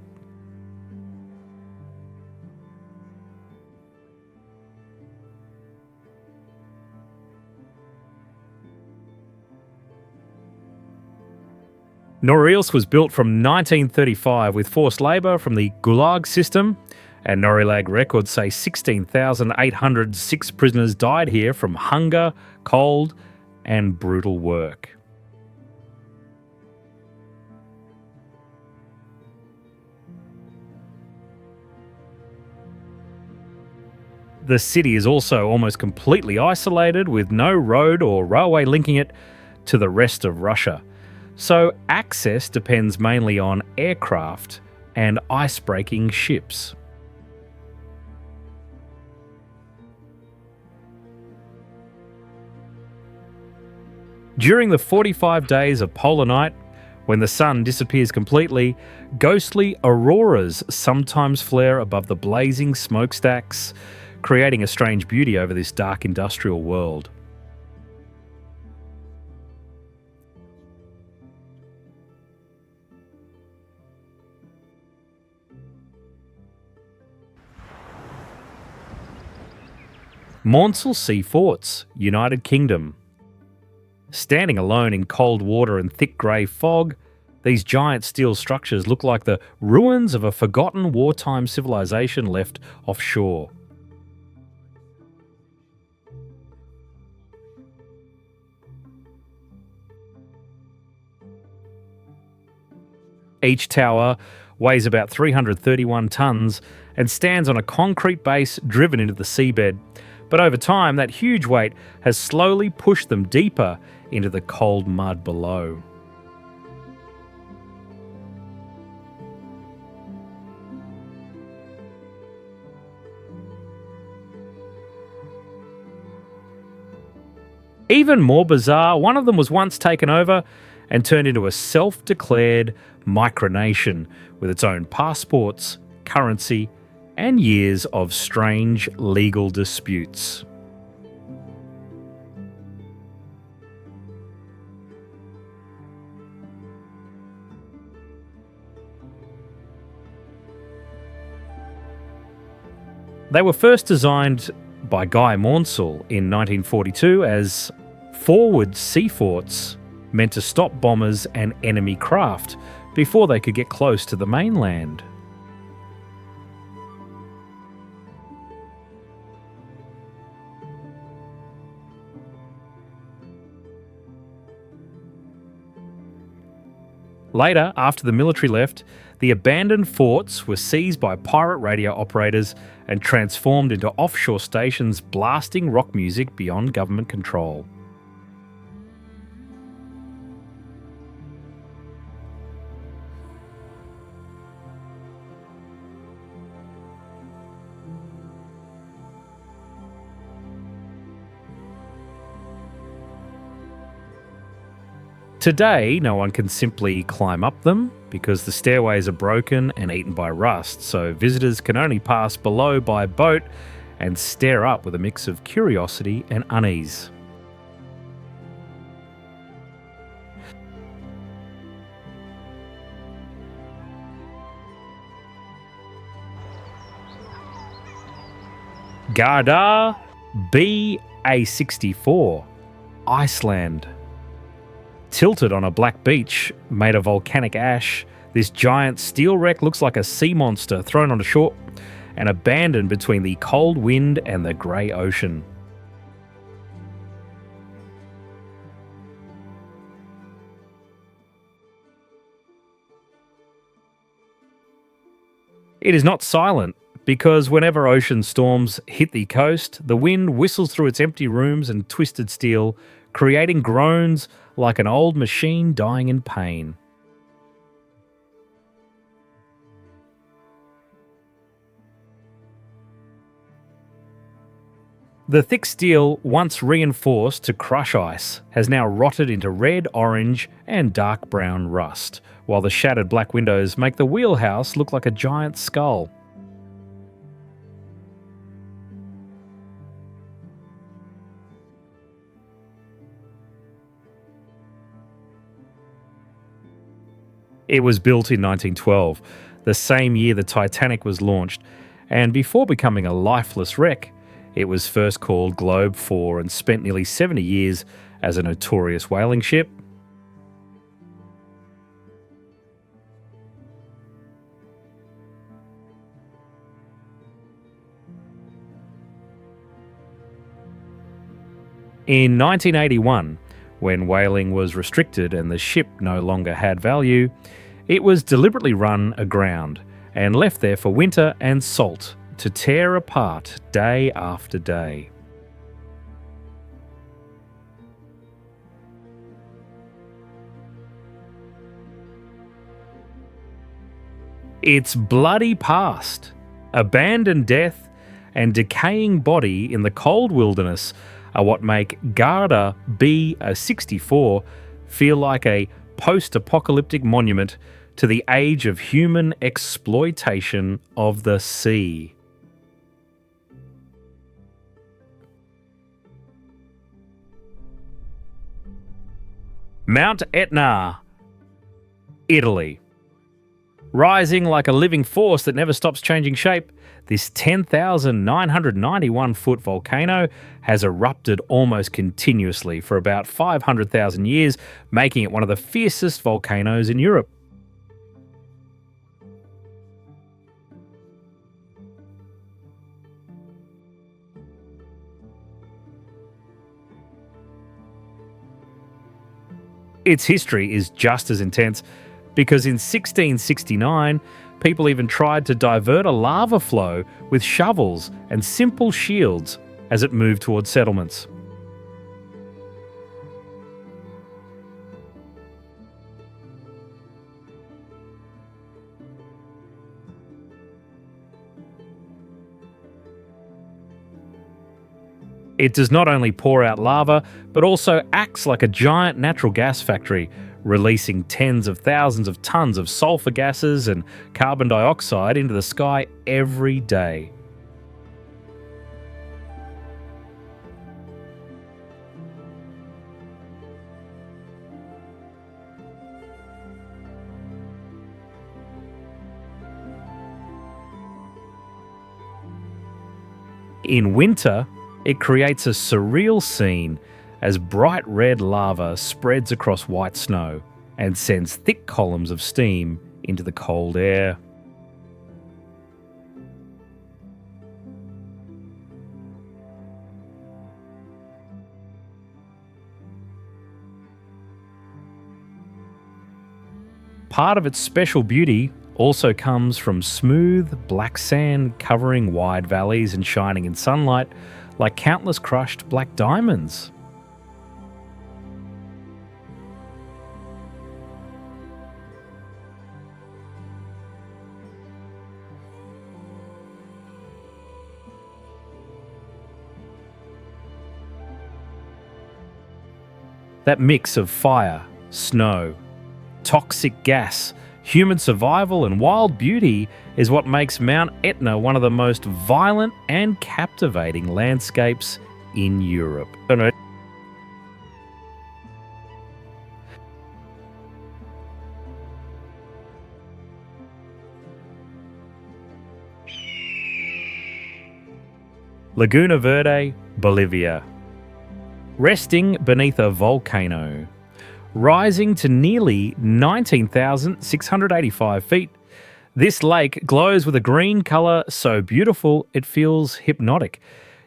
S1: Norilsk was built from 1935 with forced labour from the Gulag system, and Norilsk records say 16,806 prisoners died here from hunger, cold, and brutal work. The city is also almost completely isolated, with no road or railway linking it to the rest of Russia. So access depends mainly on aircraft and ice-breaking ships. During the 45 days of polar night, when the sun disappears completely, ghostly auroras sometimes flare above the blazing smokestacks, creating a strange beauty over this dark industrial world. Maunsell Sea Forts, United Kingdom. Standing alone in cold water and thick grey fog, these giant steel structures look like the ruins of a forgotten wartime civilization left offshore. Each tower weighs about 331 tonnes and stands on a concrete base driven into the seabed. But over time, that huge weight has slowly pushed them deeper into the cold mud below. Even more bizarre, one of them was once taken over and turned into a self-declared micronation with its own passports, currency, and years of strange legal disputes. They were first designed by Guy Maunsell in 1942 as forward sea forts meant to stop bombers and enemy craft before they could get close to the mainland. Later, after the military left, the abandoned forts were seized by pirate radio operators and transformed into offshore stations blasting rock music beyond government control. Today, no one can simply climb up them because the stairways are broken and eaten by rust, so visitors can only pass below by boat and stare up with a mix of curiosity and unease. Gardar BA64, Iceland. Tilted on a black beach made of volcanic ash, this giant steel wreck looks like a sea monster thrown onto shore and abandoned between the cold wind and the grey ocean. It is not silent, because whenever ocean storms hit the coast, the wind whistles through its empty rooms and twisted steel, creating groans like an old machine dying in pain. The thick steel, once reinforced to crush ice, has now rotted into red, orange, and dark brown rust, while the shattered black windows make the wheelhouse look like a giant skull. It was built in 1912, the same year the Titanic was launched, and before becoming a lifeless wreck, it was first called Globe 4 and spent nearly 70 years as a notorious whaling ship. In 1981, when whaling was restricted and the ship no longer had value, it was deliberately run aground and left there for winter and salt to tear apart day after day. Its bloody past, abandoned death, and decaying body in the cold wilderness are what make Garda B64 feel like a post-apocalyptic monument to the age of human exploitation of the sea. Mount Etna, Italy. Rising like a living force that never stops changing shape, this 10,991-foot volcano has erupted almost continuously for about 500,000 years, making it one of the fiercest volcanoes in Europe. Its history is just as intense because in 1669, people even tried to divert a lava flow with shovels and simple shields as it moved towards settlements. It does not only pour out lava, but also acts like a giant natural gas factory, releasing tens of thousands of tons of sulfur gases and carbon dioxide into the sky every day. In winter, it creates a surreal scene as bright red lava spreads across white snow and sends thick columns of steam into the cold air. Part of its special beauty also comes from smooth, black sand covering wide valleys and shining in sunlight like countless crushed black diamonds. That mix of fire, snow, toxic gas, human survival and wild beauty is what makes Mount Etna one of the most violent and captivating landscapes in Europe. Laguna Verde, Bolivia. Resting beneath a volcano. Rising to nearly 19,685 feet, this lake glows with a green colour so beautiful it feels hypnotic.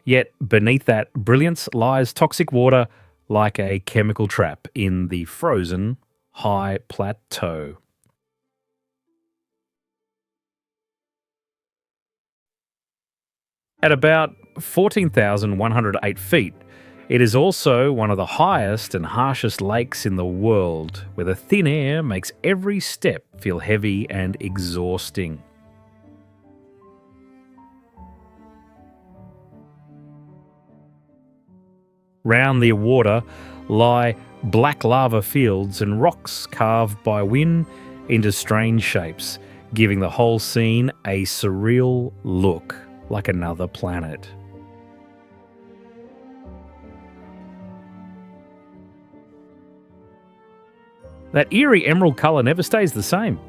S1: Yet beneath that brilliance lies toxic water like a chemical trap in the frozen high plateau. At about 14,108 feet, it is also one of the highest and harshest lakes in the world, where the thin air makes every step feel heavy and exhausting. Round the water lie black lava fields and rocks carved by wind into strange shapes, giving the whole scene a surreal look, like another planet. That eerie emerald colour never stays the same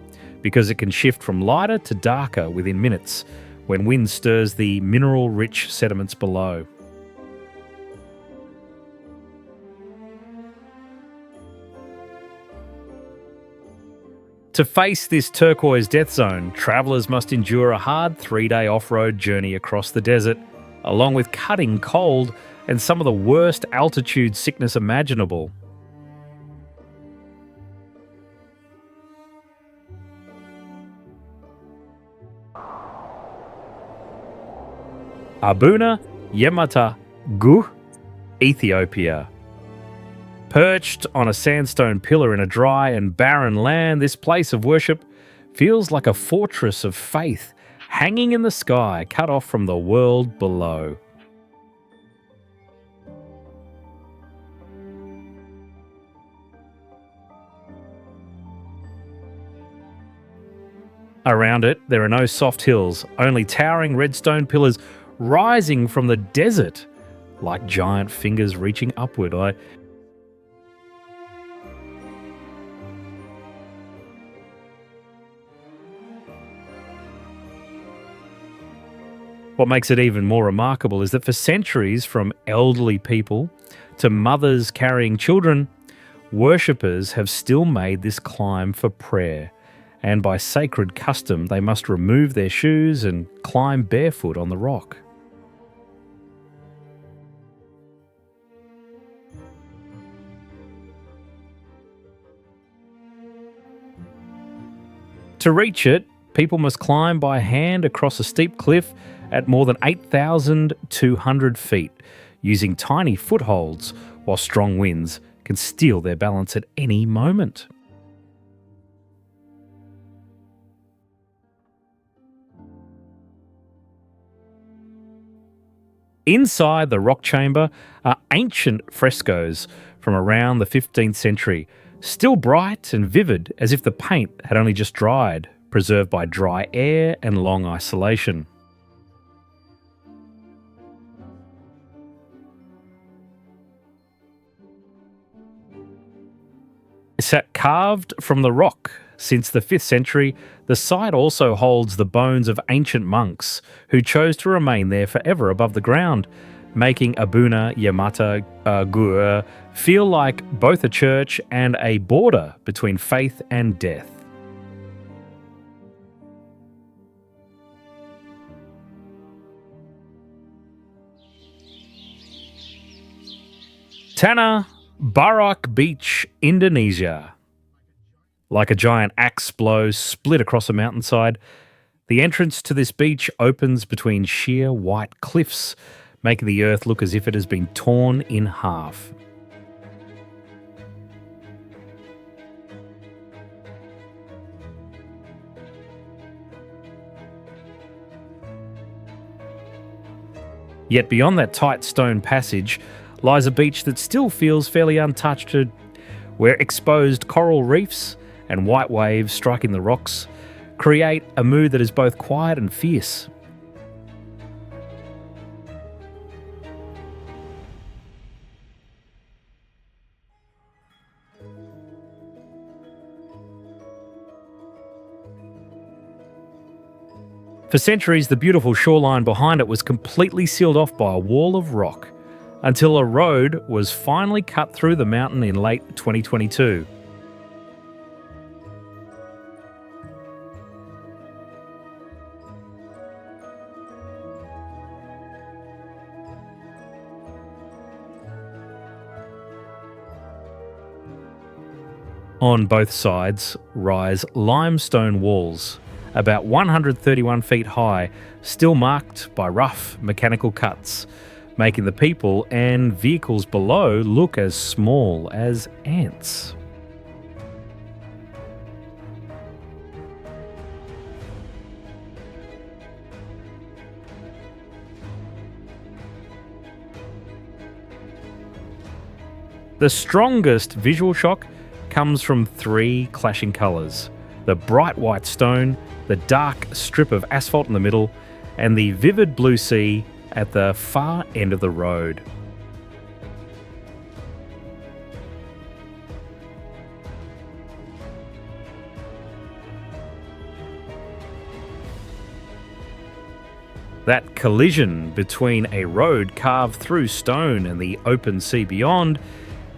S1: because it can shift from lighter to darker within minutes when wind stirs the mineral-rich sediments below. To face this turquoise death zone, travellers must endure a hard 3-day off-road journey across the desert, along with cutting cold and some of the worst altitude sickness imaginable. Abuna Yemata Guh, Ethiopia. Perched on a sandstone pillar in a dry and barren land, this place of worship feels like a fortress of faith hanging in the sky, cut off from the world below. Around it, there are no soft hills, only towering redstone pillars rising from the desert like giant fingers reaching upward. What makes it even more remarkable is that for centuries, from elderly people to mothers carrying children, worshippers have still made this climb for prayer. And by sacred custom, they must remove their shoes and climb barefoot on the rock. To reach it, people must climb by hand across a steep cliff at more than 8,200 feet, using tiny footholds while strong winds can steal their balance at any moment. Inside the rock chamber are ancient frescoes from around the 15th century, still bright and vivid as if the paint had only just dried, preserved by dry air and long isolation. Carved from the rock since the 5th century, the site also holds the bones of ancient monks who chose to remain there forever above the ground, making Abuna Yamata Gur feel like both a church and a border between faith and death. Tanah Barak Beach, Indonesia. Like a giant axe blow split across a mountainside, the entrance to this beach opens between sheer white cliffs, making the earth look as if it has been torn in half. Yet beyond that tight stone passage lies a beach that still feels fairly untouched, where exposed coral reefs and white waves striking the rocks create a mood that is both quiet and fierce. For centuries, the beautiful shoreline behind it was completely sealed off by a wall of rock, until a road was finally cut through the mountain in late 2022. On both sides rise limestone walls, about 131 feet high, still marked by rough mechanical cuts, making the people and vehicles below look as small as ants. The strongest visual shock comes from three clashing colours: the bright white stone, the dark strip of asphalt in the middle, and the vivid blue sea at the far end of the road. That collision between a road carved through stone and the open sea beyond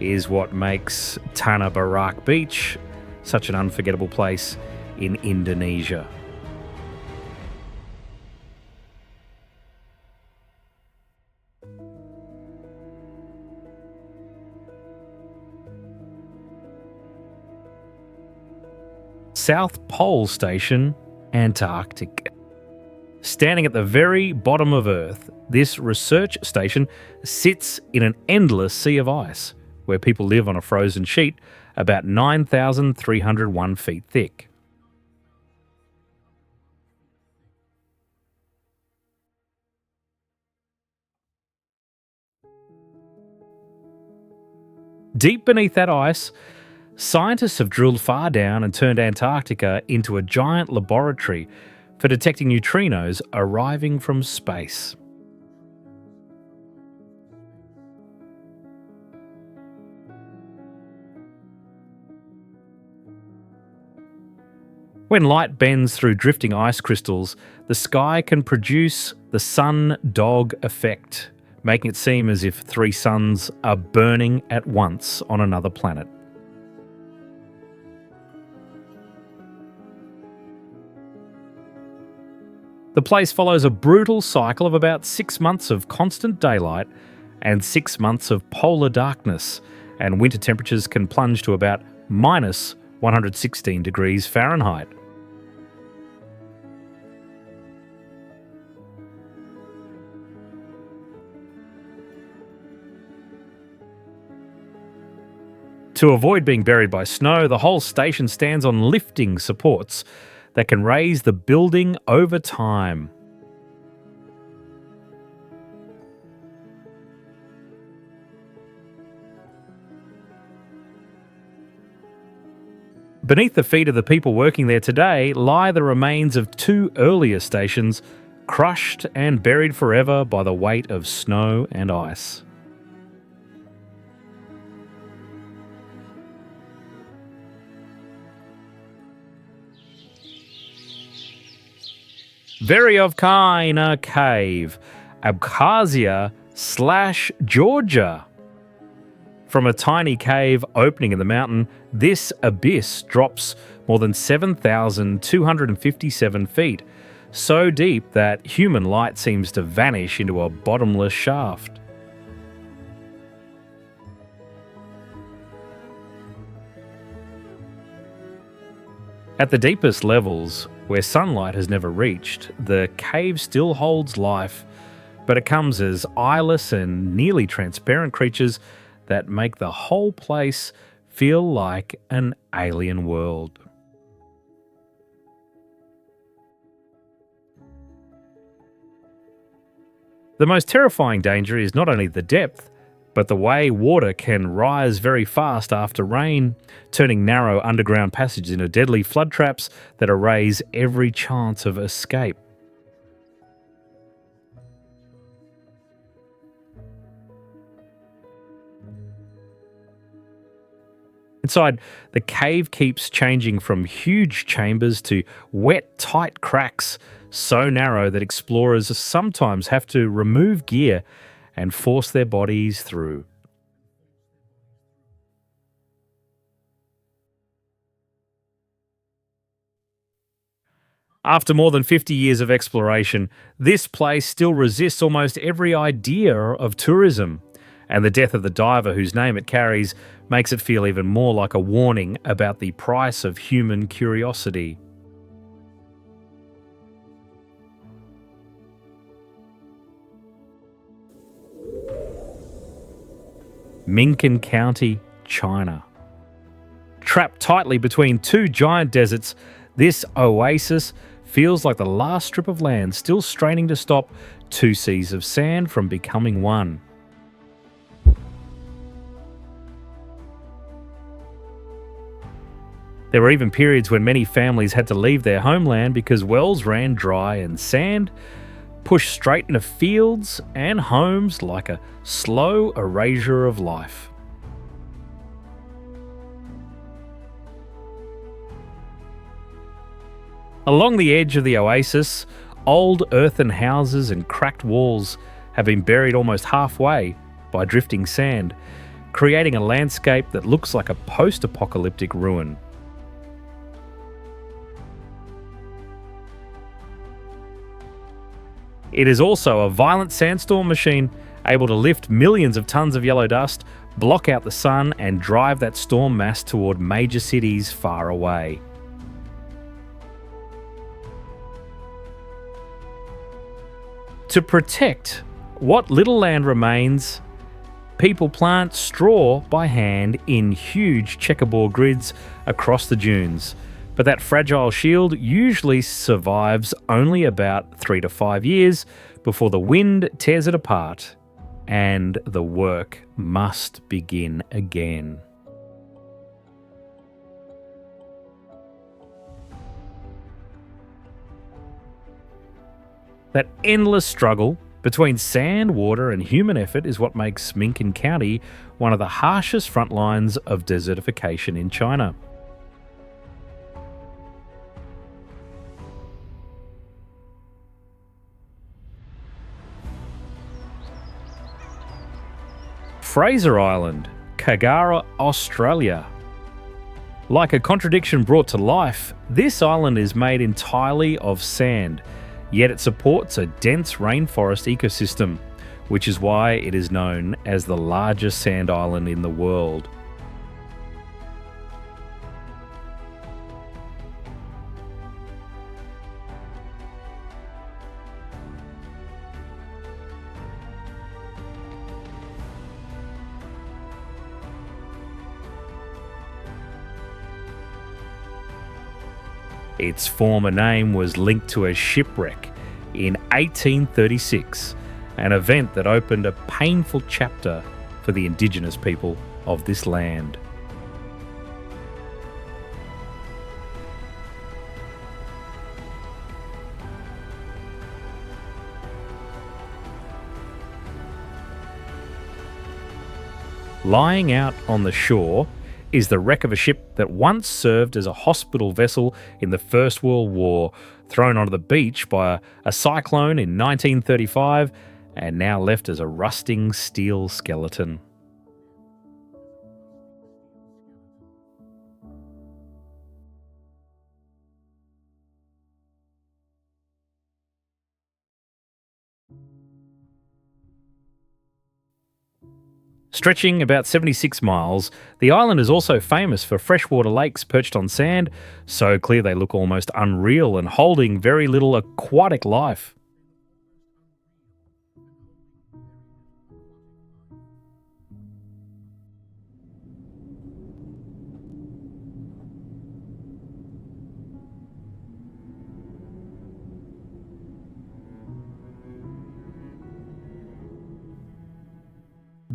S1: is what makes Tanah Barak Beach such an unforgettable place in Indonesia. South Pole Station, Antarctic. Standing at the very bottom of Earth, this research station sits in an endless sea of ice, where people live on a frozen sheet about 9,301 feet thick. Deep beneath that ice, scientists have drilled far down and turned Antarctica into a giant laboratory for detecting neutrinos arriving from space. When light bends through drifting ice crystals, the sky can produce the sun-dog effect, making it seem as if three suns are burning at once on another planet. The place follows a brutal cycle of about 6 months of constant daylight and 6 months of polar darkness, and winter temperatures can plunge to about minus 116 degrees Fahrenheit. To avoid being buried by snow, the whole station stands on lifting supports that can raise the building over time. Beneath the feet of the people working there today lie the remains of two earlier stations, crushed and buried forever by the weight of snow and ice. Veryovkina Cave, Abkhazia/Georgia. From a tiny cave opening in the mountain, this abyss drops more than 7,257 feet, so deep that human light seems to vanish into a bottomless shaft. At the deepest levels, where sunlight has never reached, the cave still holds life, but it comes as eyeless and nearly transparent creatures that make the whole place feel like an alien world. The most terrifying danger is not only the depth, but the way water can rise very fast after rain, turning narrow underground passages into deadly flood traps that erase every chance of escape. Inside, the cave keeps changing from huge chambers to wet, tight cracks so narrow that explorers sometimes have to remove gear and force their bodies through. After more than 50 years of exploration, this place still resists almost every idea of tourism, and the death of the diver whose name it carries makes it feel even more like a warning about the price of human curiosity. Minkin County, China. Trapped tightly between two giant deserts, this oasis feels like the last strip of land still straining to stop two seas of sand from becoming one. There were even periods when many families had to leave their homeland because wells ran dry and sand pushed straight into fields and homes like a slow erasure of life. Along the edge of the oasis, Old earthen houses and cracked walls have been buried almost halfway by drifting sand, creating a landscape that looks like a post-apocalyptic ruin. It is also a violent sandstorm machine, able to lift millions of tons of yellow dust, block out the sun, and drive that storm mass toward major cities far away. To protect what little land remains, people plant straw by hand in huge checkerboard grids across the dunes. But that fragile shield usually survives only about 3 to 5 years before the wind tears it apart and the work must begin again. That endless struggle between sand, water, and human effort is what makes Minkin County one of the harshest front lines of desertification in China. Fraser Island, Kagara, Australia. Like a contradiction brought to life, this island is made entirely of sand, yet it supports a dense rainforest ecosystem, which is why it is known as the largest sand island in the world. Its former name was linked to a shipwreck in 1836, an event that opened a painful chapter for the indigenous people of this land. Lying out on the shore is the wreck of a ship that once served as a hospital vessel in the First World War, thrown onto the beach by a cyclone in 1935 and now left as a rusting steel skeleton. Stretching about 76 miles, the island is also famous for freshwater lakes perched on sand, so clear they look almost unreal and holding very little aquatic life.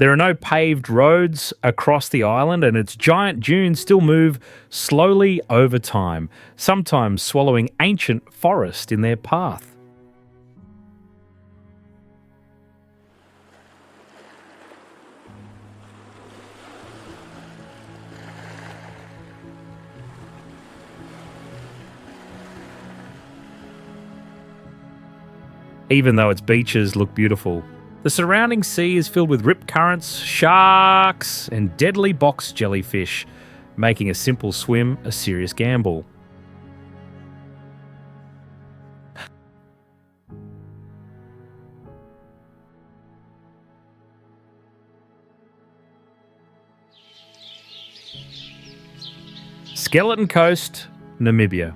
S1: There are no paved roads across the island, and its giant dunes still move slowly over time, sometimes swallowing ancient forest in their path. Even though its beaches look beautiful, the surrounding sea is filled with rip currents, sharks, and deadly box jellyfish, making a simple swim a serious gamble. Skeleton Coast, Namibia.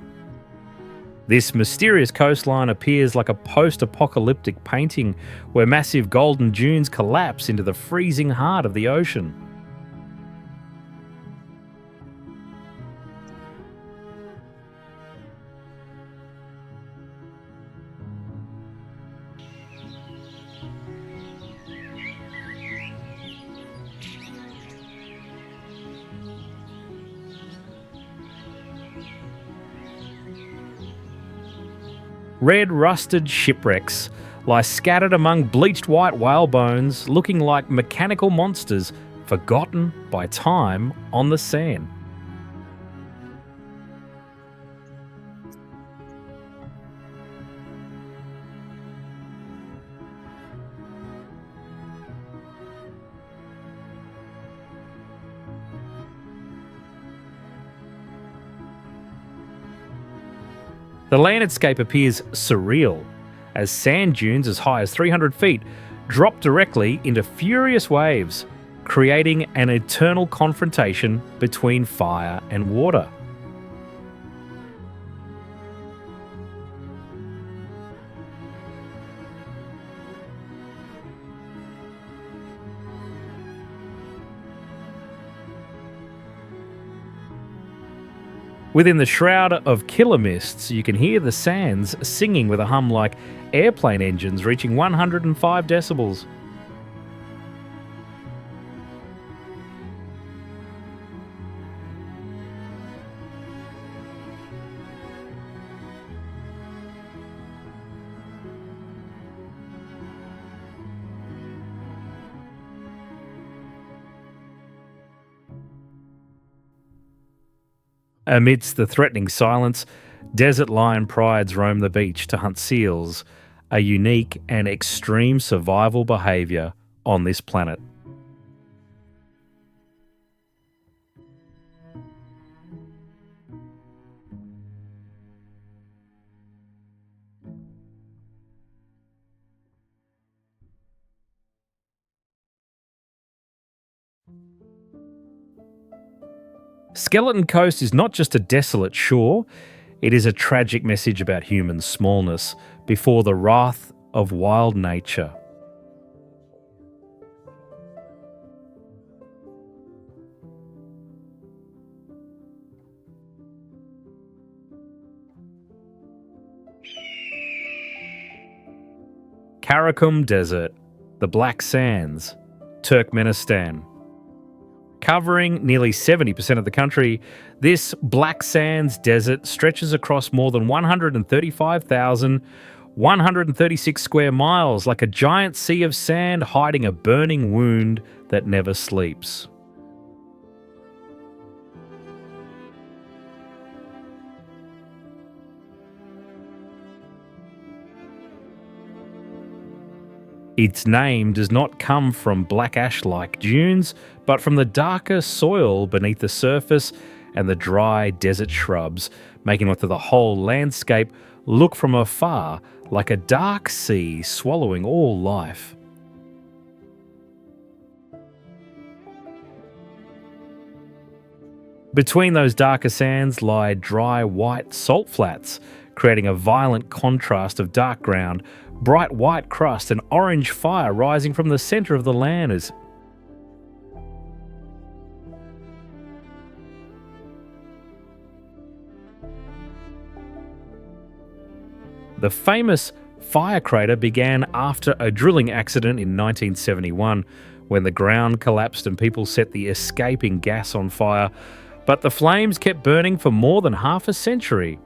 S1: This mysterious coastline appears like a post-apocalyptic painting where massive golden dunes collapse into the freezing heart of the ocean. Red rusted shipwrecks lie scattered among bleached white whale bones, looking like mechanical monsters forgotten by time on the sand. The landscape appears surreal as sand dunes as high as 300 feet drop directly into furious waves, creating an eternal confrontation between fire and water. Within the shroud of killer mists, you can hear the sands singing with a hum like airplane engines reaching 105 decibels. Amidst the threatening silence, desert lion prides roam the beach to hunt seals, a unique and extreme survival behaviour on this planet. Skeleton Coast is not just a desolate shore, it is a tragic message about human smallness before the wrath of wild nature. Karakum Desert, the Black Sands, Turkmenistan. Covering nearly 70% of the country, this Black Sands desert stretches across more than 135,136 square miles, like a giant sea of sand hiding a burning wound that never sleeps. Its name does not come from black ash-like dunes, but from the darker soil beneath the surface and the dry desert shrubs, making what the whole landscape look from afar like a dark sea swallowing all life. Between those darker sands lie dry white salt flats, creating a violent contrast of dark ground, bright white crust and orange fire rising from the centre of the land. The famous fire crater began after a drilling accident in 1971 when the ground collapsed and people set the escaping gas on fire, but the flames kept burning for more than half a century.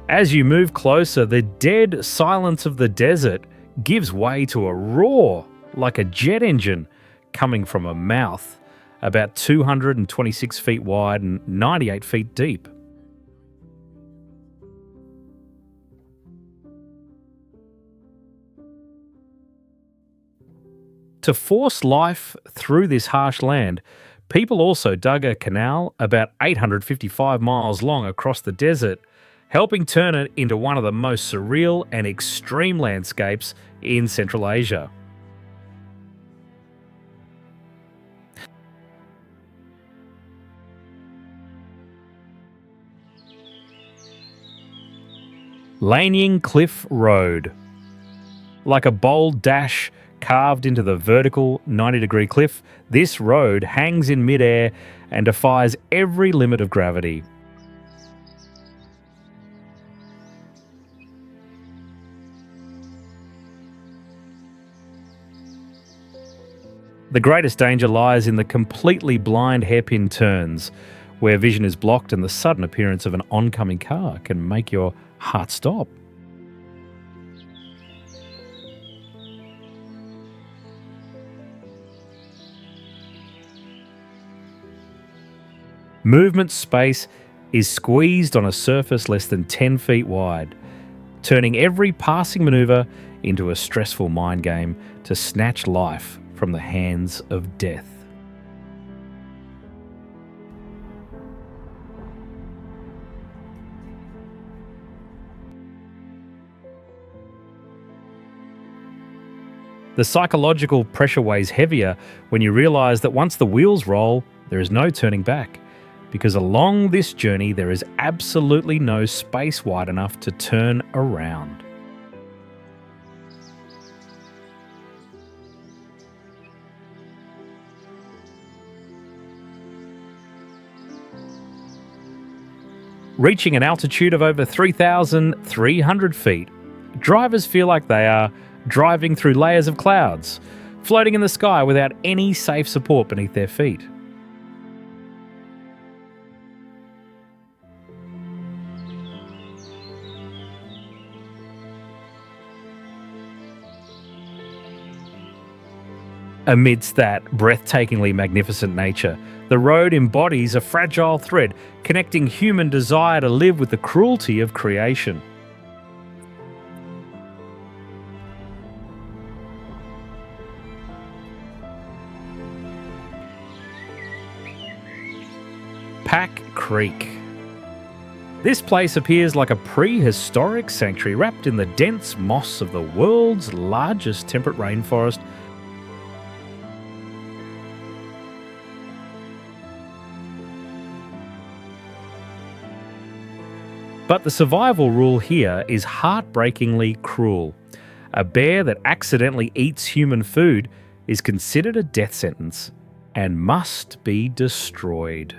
S1: As you move closer, the dead silence of the desert gives way to a roar like a jet engine coming from a mouth about 226 feet wide and 98 feet deep. To force life through this harsh land, people also dug a canal about 855 miles long across the desert, helping turn it into one of the most surreal and extreme landscapes in Central Asia. Lanying Cliff Road. Like a bold dash carved into the vertical 90-degree cliff, this road hangs in midair and defies every limit of gravity. The greatest danger lies in the completely blind hairpin turns, where vision is blocked and the sudden appearance of an oncoming car can make your heart stop. Movement space is squeezed on a surface less than 10 feet wide. turning every passing maneuver into a stressful mind game to snatch life from the hands of death. The psychological pressure weighs heavier when you realise that once the wheels roll, there is no turning back, because along this journey there is absolutely no space wide enough to turn around. Reaching an altitude of over 3,300 feet, drivers feel like they are driving through layers of clouds, floating in the sky without any safe support beneath their feet. Amidst that breathtakingly magnificent nature, the road embodies a fragile thread connecting human desire to live with the cruelty of creation. Pack Creek. This place appears like a prehistoric sanctuary wrapped in the dense moss of the world's largest temperate rainforest. But the survival rule here is heartbreakingly cruel. A bear that accidentally eats human food is considered a death sentence and must be destroyed.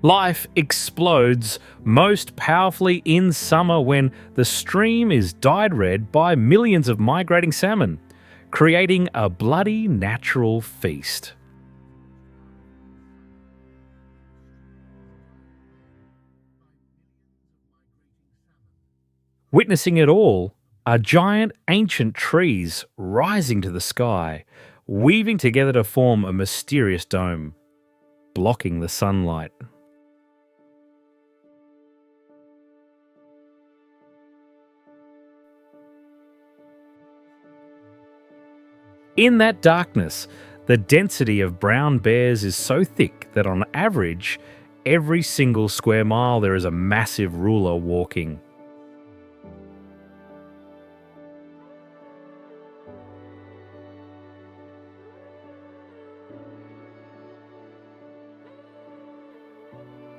S1: Life explodes most powerfully in summer when the stream is dyed red by millions of migrating salmon, creating a bloody natural feast. Witnessing it all are giant ancient trees rising to the sky, weaving together to form a mysterious dome, blocking the sunlight. In that darkness, the density of brown bears is so thick that on average, every single square mile there is a massive ruler walking.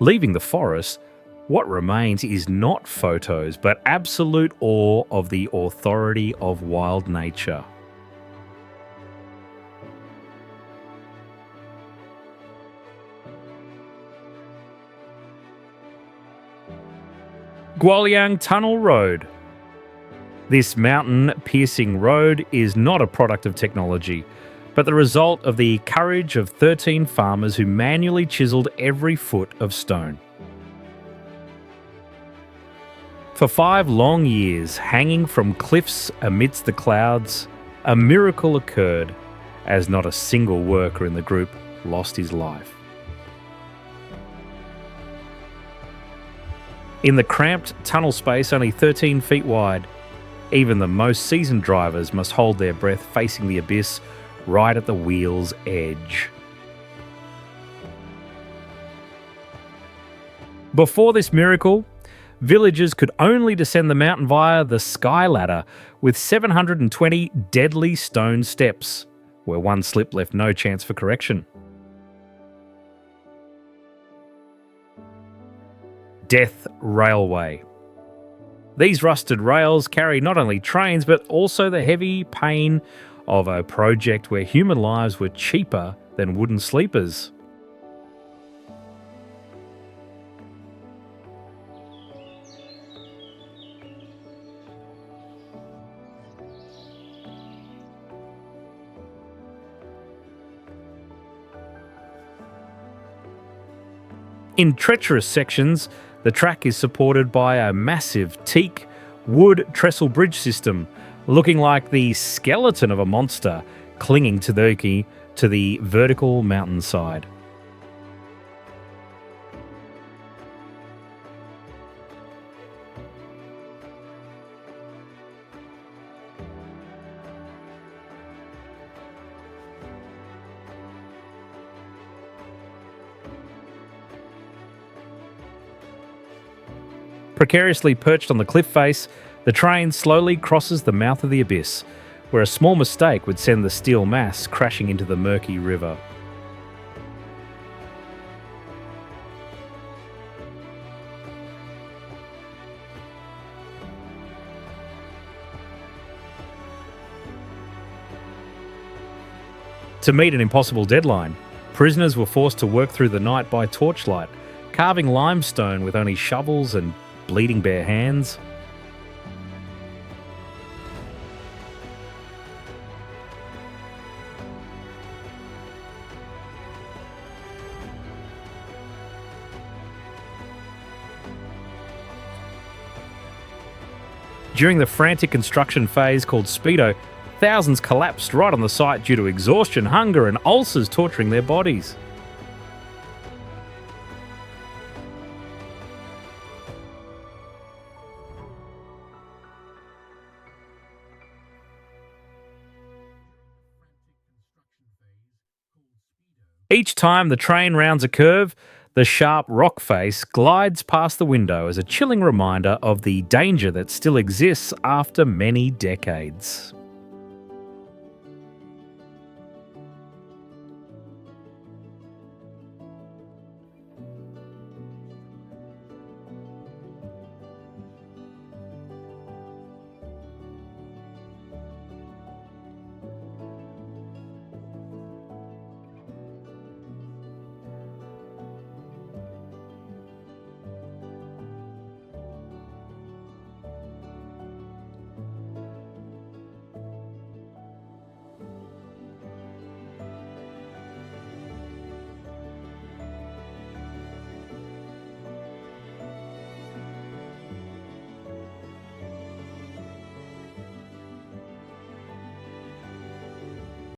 S1: Leaving the forest, what remains is not photos, but absolute awe of the authority of wild nature. Gwalyang Tunnel Road. This mountain-piercing road is not a product of technology, but the result of the courage of 13 farmers who manually chiselled every foot of stone. For 5 long years, hanging from cliffs amidst the clouds, a miracle occurred as not a single worker in the group lost his life. In the cramped tunnel space only 13 feet wide, even the most seasoned drivers must hold their breath facing the abyss right at the wheel's edge. Before this miracle, villagers could only descend the mountain via the sky ladder with 720 deadly stone steps, where one slip left no chance for correction. Death Railway. These rusted rails carry not only trains but also the heavy pain of a project where human lives were cheaper than wooden sleepers. In treacherous sections, the track is supported by a massive teak wood trestle bridge system, looking like the skeleton of a monster clinging to to the vertical mountainside. Precariously perched on the cliff face, the train slowly crosses the mouth of the abyss, where a small mistake would send the steel mass crashing into the murky river. To meet an impossible deadline, prisoners were forced to work through the night by torchlight, carving limestone with only shovels and bleeding bare hands. During the frantic construction phase called Speedo, thousands collapsed right on the site due to exhaustion, hunger, and ulcers torturing their bodies. Each time the train rounds a curve, the sharp rock face glides past the window as a chilling reminder of the danger that still exists after many decades.